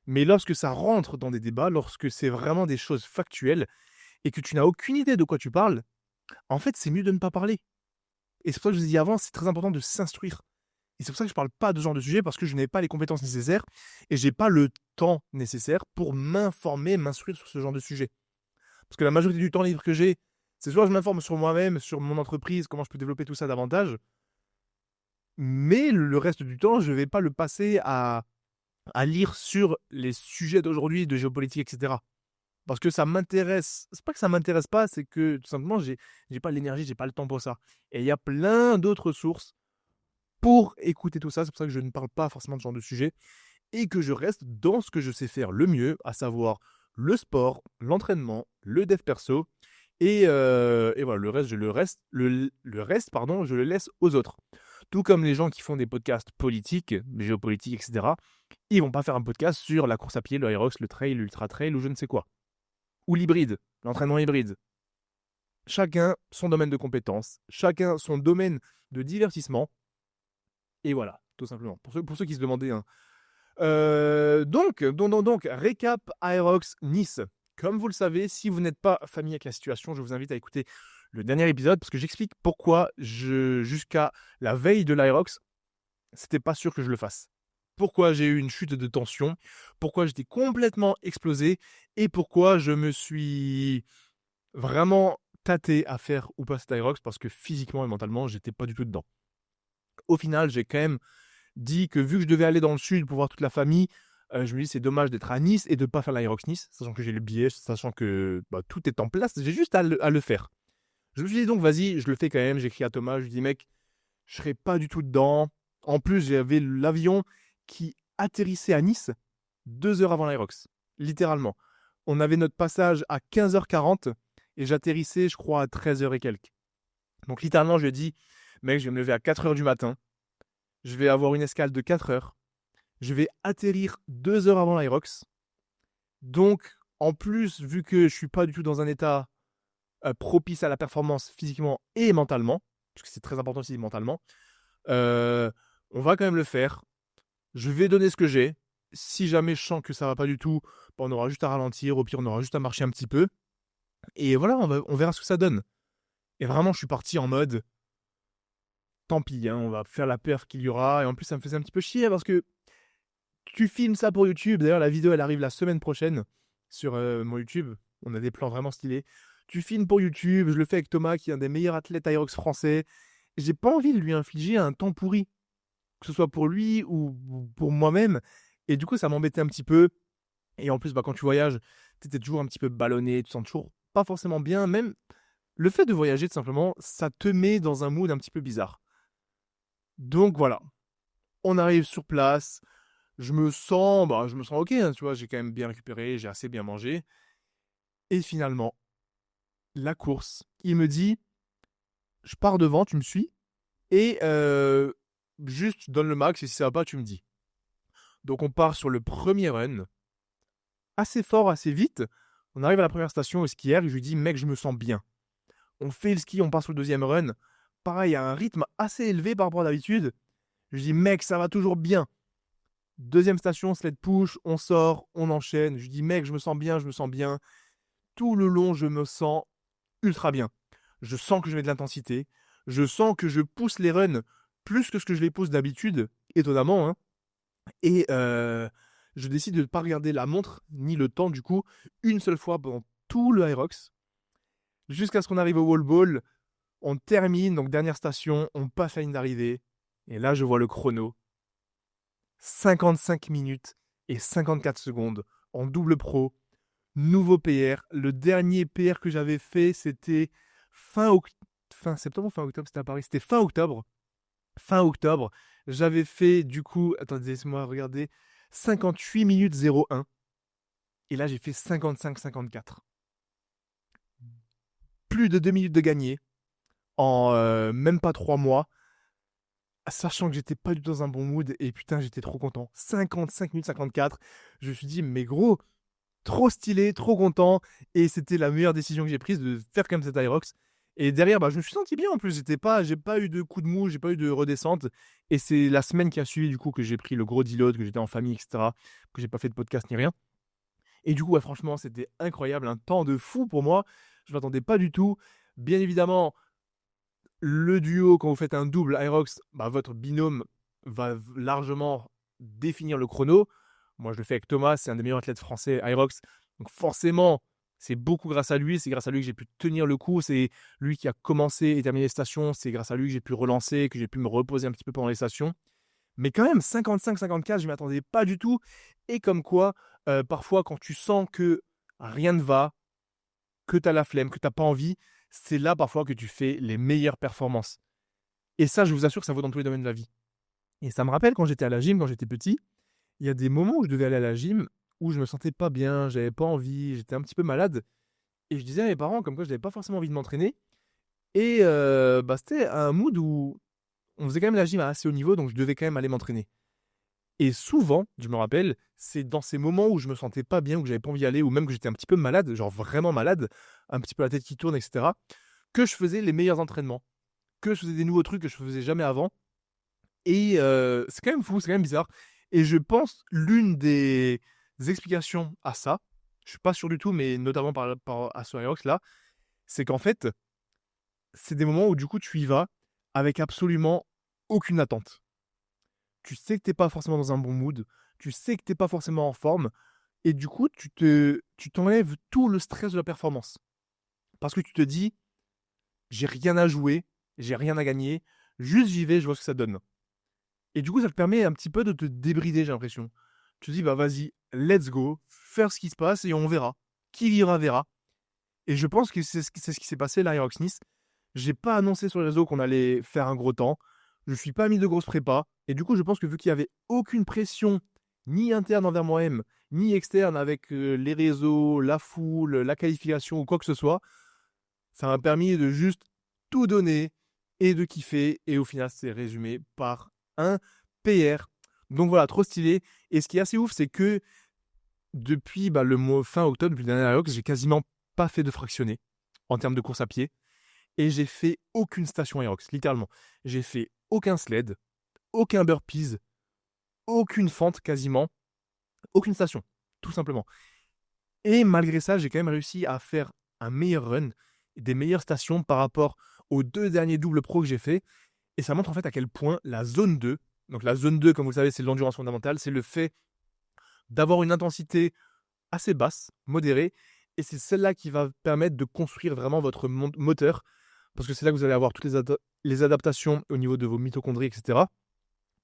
S1: Mais lorsque ça rentre dans des débats, lorsque c'est vraiment des choses factuelles, et que tu n'as aucune idée de quoi tu parles, en fait, c'est mieux de ne pas parler. Et c'est pour ça que je vous ai dit avant, c'est très important de s'instruire. Et c'est pour ça que je ne parle pas de ce genre de sujet, parce que je n'ai pas les compétences nécessaires, et je n'ai pas le temps nécessaire pour m'informer, m'instruire sur ce genre de sujet. Parce que la majorité du temps libre que j'ai, c'est soit je m'informe sur moi-même, sur mon entreprise, comment je peux développer tout ça davantage, mais le reste du temps, je ne vais pas le passer à lire sur les sujets d'aujourd'hui, de géopolitique, etc. Parce que ça m'intéresse. C'est pas que ça m'intéresse pas, c'est que tout simplement, j'ai pas l'énergie, j'ai pas le temps pour ça. Et il y a plein d'autres sources pour écouter tout ça. C'est pour ça que je ne parle pas forcément de ce genre de sujet et que je reste dans ce que je sais faire le mieux, à savoir le sport, l'entraînement, le dev perso. Et voilà, le reste, pardon, je le laisse aux autres. Tout comme les gens qui font des podcasts politiques, géopolitiques, etc. Ils vont pas faire un podcast sur la course à pied, le Aerox, le trail, l'ultra trail ou je ne sais quoi. Ou l'hybride, l'entraînement hybride. Chacun son domaine de compétences, chacun son domaine de divertissement. Et voilà, tout simplement. Pour ceux qui se demandaient. Hein. Donc, récap Aerox Nice. Comme vous le savez, si vous n'êtes pas familier avec la situation, je vous invite à écouter le dernier épisode parce que j'explique pourquoi jusqu'à la veille de l'Aerox, c'était pas sûr que je le fasse. Pourquoi j'ai eu une chute de tension, pourquoi j'étais complètement explosé et pourquoi je me suis vraiment tâté à faire ou pas cet Aerox parce que physiquement et mentalement, j'étais pas du tout dedans. Au final, j'ai quand même dit que vu que je devais aller dans le sud pour voir toute la famille, je me dis c'est dommage d'être à Nice et de ne pas faire l'Aerox Nice, sachant que j'ai le billet, sachant que tout est en place, j'ai juste à le faire. Je me suis dit donc vas-y, je le fais quand même, j'écris à Thomas, je lui dis mec, je serai pas du tout dedans. En plus, j'avais l'avion qui atterrissait à Nice 2 heures avant l'Aerox, littéralement. On avait notre passage à 15h40 et j'atterrissais, je crois, à 13h et quelques. Donc littéralement, je lui ai dit, mec, je vais me lever à 4h du matin, je vais avoir une escale de 4 heures, je vais atterrir 2 heures avant l'Aerox. Donc, en plus, vu que je ne suis pas du tout dans un état propice à la performance physiquement et mentalement, parce que c'est très important aussi mentalement, on va quand même le faire. Je vais donner ce que j'ai. Si jamais je sens que ça va pas du tout, on aura juste à ralentir. Au pire, on aura juste à marcher un petit peu. Et voilà, on verra ce que ça donne. Et vraiment, je suis parti en mode tant pis, hein, on va faire la perf qu'il y aura. Et en plus, ça me faisait un petit peu chier parce que tu filmes ça pour YouTube. D'ailleurs, la vidéo, elle arrive la semaine prochaine sur mon YouTube. On a des plans vraiment stylés. Tu filmes pour YouTube. Je le fais avec Thomas, qui est un des meilleurs athlètes Aerox français. J'ai pas envie de lui infliger un temps pourri, que ce soit pour lui ou pour moi-même. Et du coup, ça m'embêtait un petit peu. Et en plus, quand tu voyages, tu es toujours un petit peu ballonné, tu te sens toujours pas forcément bien. Même le fait de voyager, tout simplement, ça te met dans un mood un petit peu bizarre. Donc voilà, on arrive sur place. Je me sens ok, hein, tu vois, j'ai quand même bien récupéré, j'ai assez bien mangé. Et finalement, la course, il me dit, je pars devant, tu me suis. Et juste je donne le max et si ça va pas, tu me dis. Donc on part sur le premier run, assez fort, assez vite. On arrive à la première station au skière et je lui dis mec, je me sens bien. On fait le ski, on part sur le deuxième run. Pareil, à un rythme assez élevé par rapport à d'habitude. Je lui dis mec, ça va toujours bien. Deuxième station, sled push, on sort, on enchaîne. Je lui dis mec, je me sens bien, je me sens bien. Tout le long, je me sens ultra bien. Je sens que je mets de l'intensité. Je sens que je pousse les runs plus que ce que je les pousse d'habitude, étonnamment, hein. Et je décide de ne pas regarder la montre, ni le temps du coup, une seule fois pendant tout le Hyrox. Jusqu'à ce qu'on arrive au wall ball. On termine, donc dernière station, on passe la ligne d'arrivée. Et là, je vois le chrono. 55 minutes et 54 secondes en double pro. Nouveau PR. Le dernier PR que j'avais fait, c'était fin septembre ou fin octobre, c'était à Paris. C'était fin octobre. Fin octobre. J'avais fait du coup, attendez, laissez-moi regarder, 58 minutes 01. Et là, j'ai fait 55-54. Plus de 2 minutes de gagné en même pas 3 mois. Sachant que j'étais pas du tout dans un bon mood. Et putain, j'étais trop content. 55 minutes 54. Je me suis dit, mais gros, trop stylé, trop content. Et c'était la meilleure décision que j'ai prise de faire comme cet Hyrox. Et derrière, je me suis senti bien en plus. J'ai pas eu de coup de mou, j'ai pas eu de redescente. Et c'est la semaine qui a suivi du coup que j'ai pris le gros deload, que j'étais en famille, etc. Que j'ai pas fait de podcast ni rien. Et du coup, ouais, franchement, c'était incroyable, un temps de fou pour moi. Je m'attendais pas du tout. Bien évidemment, le duo, quand vous faites un double Hyrox, votre binôme va largement définir le chrono. Moi, je le fais avec Thomas, c'est un des meilleurs athlètes français Hyrox. Donc forcément, c'est beaucoup grâce à lui. C'est grâce à lui que j'ai pu tenir le coup. C'est lui qui a commencé et terminé les stations. C'est grâce à lui que j'ai pu relancer, que j'ai pu me reposer un petit peu pendant les stations. Mais quand même, 55-54, je ne m'y attendais pas du tout. Et comme quoi, parfois, quand tu sens que rien ne va, que tu as la flemme, que tu n'as pas envie, c'est là parfois que tu fais les meilleures performances. Et ça, je vous assure que ça vaut dans tous les domaines de la vie. Et ça me rappelle quand j'étais à la gym, quand j'étais petit, il y a des moments où je devais aller à la gym où je me sentais pas bien, j'avais pas envie, j'étais un petit peu malade. Et je disais à mes parents comme quoi je n'avais pas forcément envie de m'entraîner. Et c'était un mood où on faisait quand même la gym à assez haut niveau, donc je devais quand même aller m'entraîner. Et souvent, je me rappelle, c'est dans ces moments où je me sentais pas bien, où j'avais pas envie d'y aller, ou même que j'étais un petit peu malade, genre vraiment malade, un petit peu la tête qui tourne, etc., que je faisais les meilleurs entraînements, que je faisais des nouveaux trucs que je faisais jamais avant. Et c'est quand même fou, c'est quand même bizarre. Et je pense l'une des explications à ça, je suis pas sûr du tout, mais notamment par rapport à ce Aerox là, c'est qu'en fait, c'est des moments où du coup tu y vas avec absolument aucune attente. Tu sais que t'es pas forcément dans un bon mood, tu sais que t'es pas forcément en forme, et du coup tu t'enlèves tout le stress de la performance. Parce que tu te dis, j'ai rien à jouer, j'ai rien à gagner, juste j'y vais, je vois ce que ça donne. Et du coup, ça te permet un petit peu de te débrider, j'ai l'impression. Tu te dis, vas-y, let's go, faire ce qui se passe et on verra. Qui vivra verra. Et je pense que c'est ce qui s'est passé là à Aerox Nice. J'ai pas annoncé sur les réseaux qu'on allait faire un gros temps. Je suis pas mis de grosses prépas. Et du coup, je pense que vu qu'il y avait aucune pression, ni interne envers moi-même, ni externe avec les réseaux, la foule, la qualification ou quoi que ce soit, ça m'a permis de juste tout donner et de kiffer. Et au final, c'est résumé par un PR. Donc voilà, trop stylé. Et ce qui est assez ouf, c'est que depuis le mois fin octobre, depuis le dernier Aerox, j'ai quasiment pas fait de fractionné en termes de course à pied. Et j'ai fait aucune station Aerox, littéralement. J'ai fait aucun sled, aucun burpees, aucune fente quasiment, aucune station, tout simplement. Et malgré ça, j'ai quand même réussi à faire un meilleur run, des meilleures stations par rapport aux 2 derniers doubles pro que j'ai fait. Et ça montre en fait à quel point la zone 2, donc la zone 2, comme vous le savez, c'est l'endurance fondamentale, c'est le fait d'avoir une intensité assez basse, modérée, et c'est celle-là qui va permettre de construire vraiment votre moteur, parce que c'est là que vous allez avoir toutes les adaptations au niveau de vos mitochondries, etc.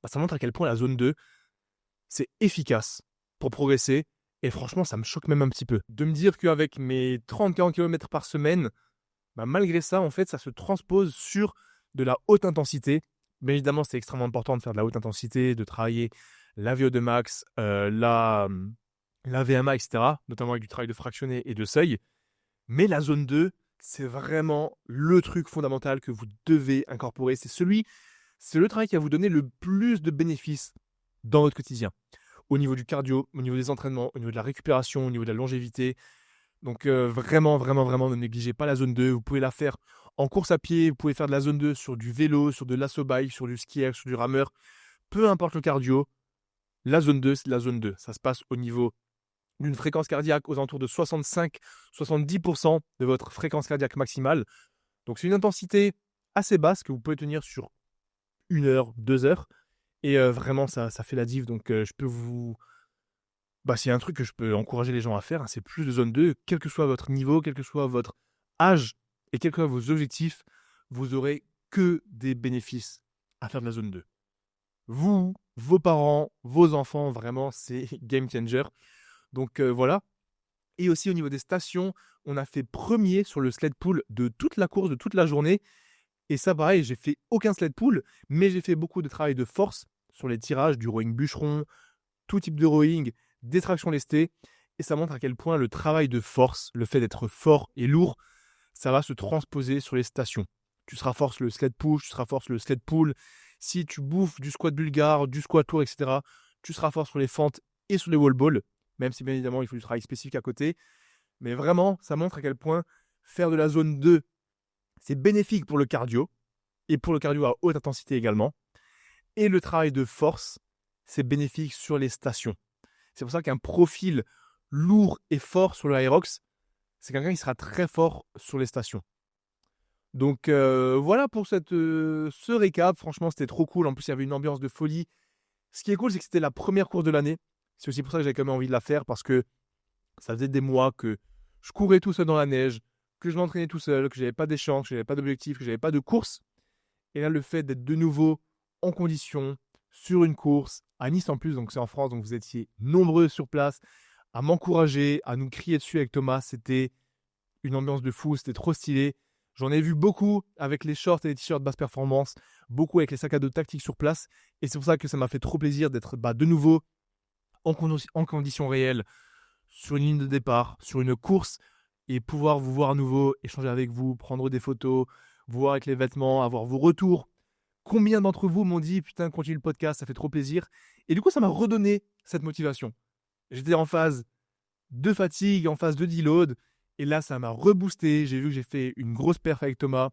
S1: Ça montre à quel point la zone 2, c'est efficace pour progresser, et franchement, ça me choque même un petit peu. De me dire qu'avec mes 30-40 km par semaine, malgré ça, en fait, ça se transpose sur de la haute intensité. Bien évidemment, c'est extrêmement important de faire de la haute intensité, de travailler la VO2 max, la VMA, etc., notamment avec du travail de fractionné et de seuil. Mais la zone 2, c'est vraiment le truc fondamental que vous devez incorporer. C'est celui C'est le travail qui va vous donner le plus de bénéfices dans votre quotidien. Au niveau du cardio, au niveau des entraînements, au niveau de la récupération, au niveau de la longévité. Donc vraiment, vraiment, vraiment, ne négligez pas la zone 2. Vous pouvez la faire en course à pied, vous pouvez faire de la zone 2 sur du vélo, sur de l'assaut-bike, sur du ski air, sur du rameur. Peu importe le cardio, la zone 2, c'est de la zone 2. Ça se passe au niveau d'une fréquence cardiaque aux alentours de 65-70% de votre fréquence cardiaque maximale. Donc c'est une intensité assez basse que vous pouvez tenir sur 1 heure, 2 heures. Et vraiment, ça fait la diff. Donc je peux vous... c'est un truc que je peux encourager les gens à faire, hein, c'est plus de zone 2, quel que soit votre niveau, quel que soit votre âge et quels que soient vos objectifs, vous aurez que des bénéfices à faire de la zone 2. Vous, vos parents, vos enfants, vraiment, c'est game changer. Donc voilà. Et aussi au niveau des stations, on a fait premier sur le sled pull de toute la course, de toute la journée. Et ça, pareil, j'ai fait aucun sled pull, mais j'ai fait beaucoup de travail de force sur les tirages, du rowing bûcheron, tout type de rowing, des tractions lestées. Et ça montre à quel point le travail de force, le fait d'être fort et lourd, ça va se transposer sur les stations. Tu seras fort sur le sled push, tu seras fort sur le sled pull. Si tu bouffes du squat bulgare, du squat tour, etc., tu seras fort sur les fentes et sur les wall balls, même si bien évidemment il faut du travail spécifique à côté. Mais vraiment, ça montre à quel point faire de la zone 2, c'est bénéfique pour le cardio, et pour le cardio à haute intensité également. Et le travail de force, c'est bénéfique sur les stations. C'est pour ça qu'un profil lourd et fort sur le Hyrox, c'est quelqu'un qui sera très fort sur les stations. Donc voilà pour ce récap. Franchement, c'était trop cool. En plus, il y avait une ambiance de folie. Ce qui est cool, c'est que c'était la première course de l'année. C'est aussi pour ça que j'avais quand même envie de la faire, parce que ça faisait des mois que je courais tout seul dans la neige, que je m'entraînais tout seul, que j'avais pas d'échange, que j'avais pas d'objectif, que j'avais pas de course. Et là, le fait d'être de nouveau en condition, sur une course, à Nice en plus, donc c'est en France, donc vous étiez nombreux sur place, à m'encourager, à nous crier dessus avec Thomas, c'était une ambiance de fou, c'était trop stylé. J'en ai vu beaucoup avec les shorts et les t-shirts basse performance, beaucoup avec les sacs à dos tactiques sur place, et c'est pour ça que ça m'a fait trop plaisir d'être de nouveau en conditions réelles, sur une ligne de départ, sur une course, et pouvoir vous voir à nouveau, échanger avec vous, prendre des photos, vous voir avec les vêtements, avoir vos retours. Combien d'entre vous m'ont dit « Putain, continue le podcast, ça fait trop plaisir ». Et du coup, ça m'a redonné cette motivation. J'étais en phase de fatigue, en phase de deload, et là, ça m'a reboosté. J'ai vu que j'ai fait une grosse perf avec Thomas.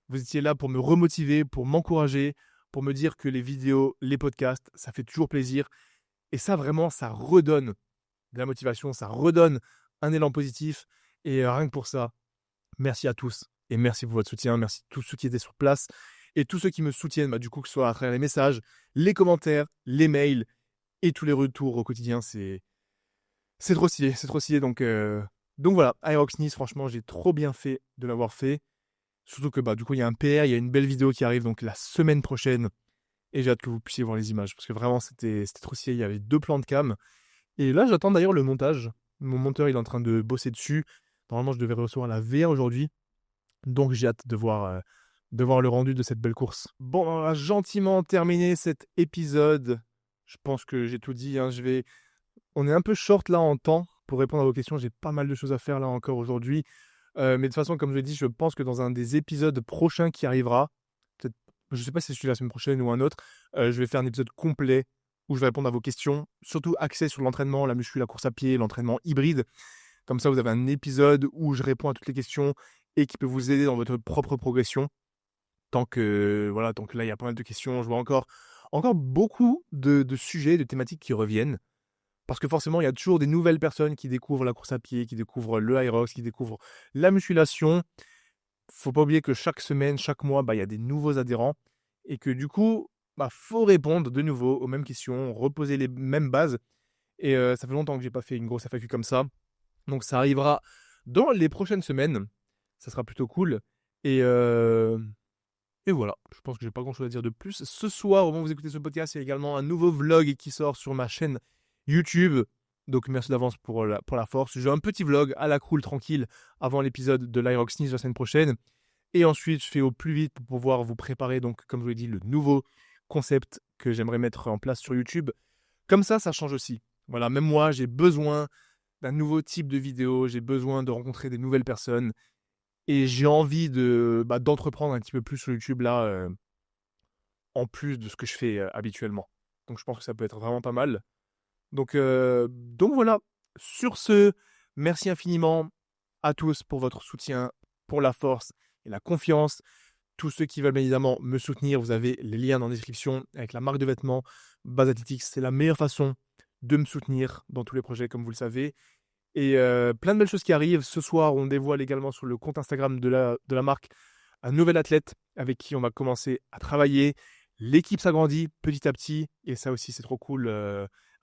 S1: Vous étiez là pour me remotiver, pour m'encourager, pour me dire que les vidéos, les podcasts, ça fait toujours plaisir. Et ça, vraiment, ça redonne de la motivation, ça redonne un élan positif. Et rien que pour ça, merci à tous. Et merci pour votre soutien. Merci à tous ceux qui étaient sur place et tous ceux qui me soutiennent, du coup, que ce soit à travers les messages, les commentaires, les mails et tous les retours au quotidien. C'est trop stylé, c'est trop stylé. Donc voilà, Hyrox Nice, franchement, j'ai trop bien fait de l'avoir fait. Surtout que du coup, il y a un PR, il y a une belle vidéo qui arrive donc la semaine prochaine. Et j'ai hâte que vous puissiez voir les images. Parce que vraiment, c'était trop stylé. Il y avait 2 plans de cam. Et là, j'attends d'ailleurs le montage. Mon monteur, il est en train de bosser dessus. Normalement, je devais recevoir la VR aujourd'hui. Donc, j'ai hâte de voir le rendu de cette belle course. Bon, on va gentiment terminer cet épisode. Je pense que j'ai tout dit. On est un peu short là en temps pour répondre à vos questions. J'ai pas mal de choses à faire là encore aujourd'hui. Mais de toute façon, comme je l'ai dit, je pense que dans un des épisodes prochains qui arrivera, peut-être, je ne sais pas si c'est celui de la semaine prochaine ou un autre, je vais faire un épisode complet où je vais répondre à vos questions, surtout axé sur l'entraînement, la muscu, la course à pied, l'entraînement hybride. Comme ça, vous avez un épisode où je réponds à toutes les questions et qui peut vous aider dans votre propre progression. Tant que là, il y a pas mal de questions. Je vois encore beaucoup de sujets, de thématiques qui reviennent. Parce que forcément, il y a toujours des nouvelles personnes qui découvrent la course à pied, qui découvrent le Hyrox, qui découvrent la musculation. Faut pas oublier que chaque semaine, chaque mois, il y a des nouveaux adhérents. Et que du coup, faut répondre de nouveau aux mêmes questions, reposer les mêmes bases. Et ça fait longtemps que j'ai pas fait une grosse FAQ comme ça. Donc ça arrivera dans les prochaines semaines. Ça sera plutôt cool. Et voilà, je pense que j'ai pas grand chose à dire de plus. Ce soir, au moment où vous écoutez ce podcast, il y a également un nouveau vlog qui sort sur ma chaîne YouTube. Donc merci d'avance pour la force. J'ai un petit vlog à la cool, tranquille, avant l'épisode de l'Hyrox Nice la semaine prochaine. Et ensuite, je fais au plus vite pour pouvoir vous préparer, donc comme je vous l'ai dit, le nouveau concept que j'aimerais mettre en place sur YouTube. Comme ça change aussi. Voilà, même moi, j'ai besoin d'un nouveau type de vidéo. J'ai besoin de rencontrer des nouvelles personnes. Et j'ai envie d'entreprendre un petit peu plus sur YouTube là, en plus de ce que je fais habituellement. Donc je pense que ça peut être vraiment pas mal. Donc voilà. Sur ce, merci infiniment à tous pour votre soutien, pour la force et la confiance. Tous ceux qui veulent bien évidemment me soutenir, vous avez les liens dans la description avec la marque de vêtements Base Athlétics. C'est la meilleure façon de me soutenir dans tous les projets, comme vous le savez. Et plein de belles choses qui arrivent. Ce soir, on dévoile également sur le compte Instagram de la marque un nouvel athlète avec qui on va commencer à travailler. L'équipe s'agrandit petit à petit. Et ça aussi, c'est trop cool.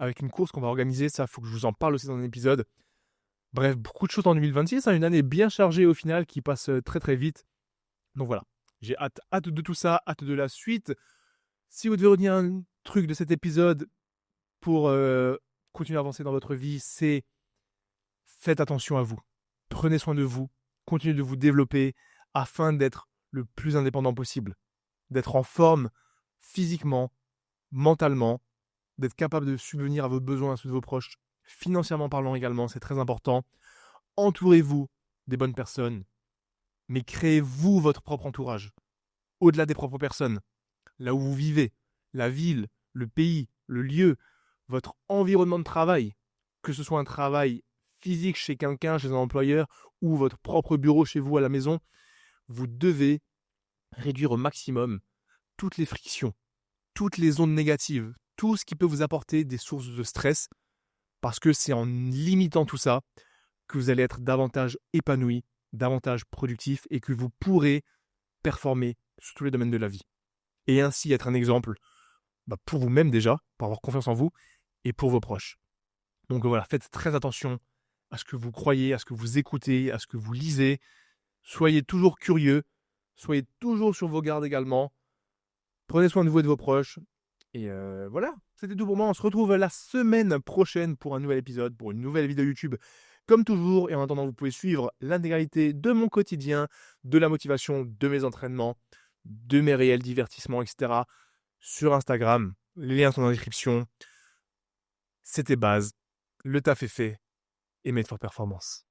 S1: Avec une course qu'on va organiser, ça, il faut que je vous en parle aussi dans un épisode. Bref, beaucoup de choses en 2026. Une année bien chargée au final qui passe très très vite. Donc voilà, j'ai hâte de tout ça, hâte de la suite. Si vous devez retenir un truc de cet épisode pour continuer à avancer dans votre vie, c'est faites attention à vous. Prenez soin de vous. Continuez de vous développer afin d'être le plus indépendant possible. D'être en forme physiquement, mentalement, d'être capable de subvenir à vos besoins, à ceux de vos proches, financièrement parlant également, c'est très important. Entourez-vous des bonnes personnes, mais créez-vous votre propre entourage, au-delà des propres personnes, là où vous vivez, la ville, le pays, le lieu, votre environnement de travail, que ce soit un travail physique chez quelqu'un, chez un employeur, ou votre propre bureau chez vous à la maison, vous devez réduire au maximum toutes les frictions, toutes les ondes négatives, tout ce qui peut vous apporter des sources de stress, parce que c'est en limitant tout ça que vous allez être davantage épanoui, davantage productif et que vous pourrez performer sur tous les domaines de la vie. Et ainsi être un exemple pour vous-même déjà, pour avoir confiance en vous et pour vos proches. Donc voilà, faites très attention à ce que vous croyez, à ce que vous écoutez, à ce que vous lisez. Soyez toujours curieux, soyez toujours sur vos gardes également. Prenez soin de vous et de vos proches. Et voilà, c'était tout pour moi. On se retrouve la semaine prochaine pour un nouvel épisode, pour une nouvelle vidéo YouTube. Comme toujours, et en attendant, vous pouvez suivre l'intégralité de mon quotidien, de la motivation, de mes entraînements, de mes réels divertissements, etc. sur Instagram. Les liens sont dans la description. C'était Base. Le taf est fait. Et made for performance.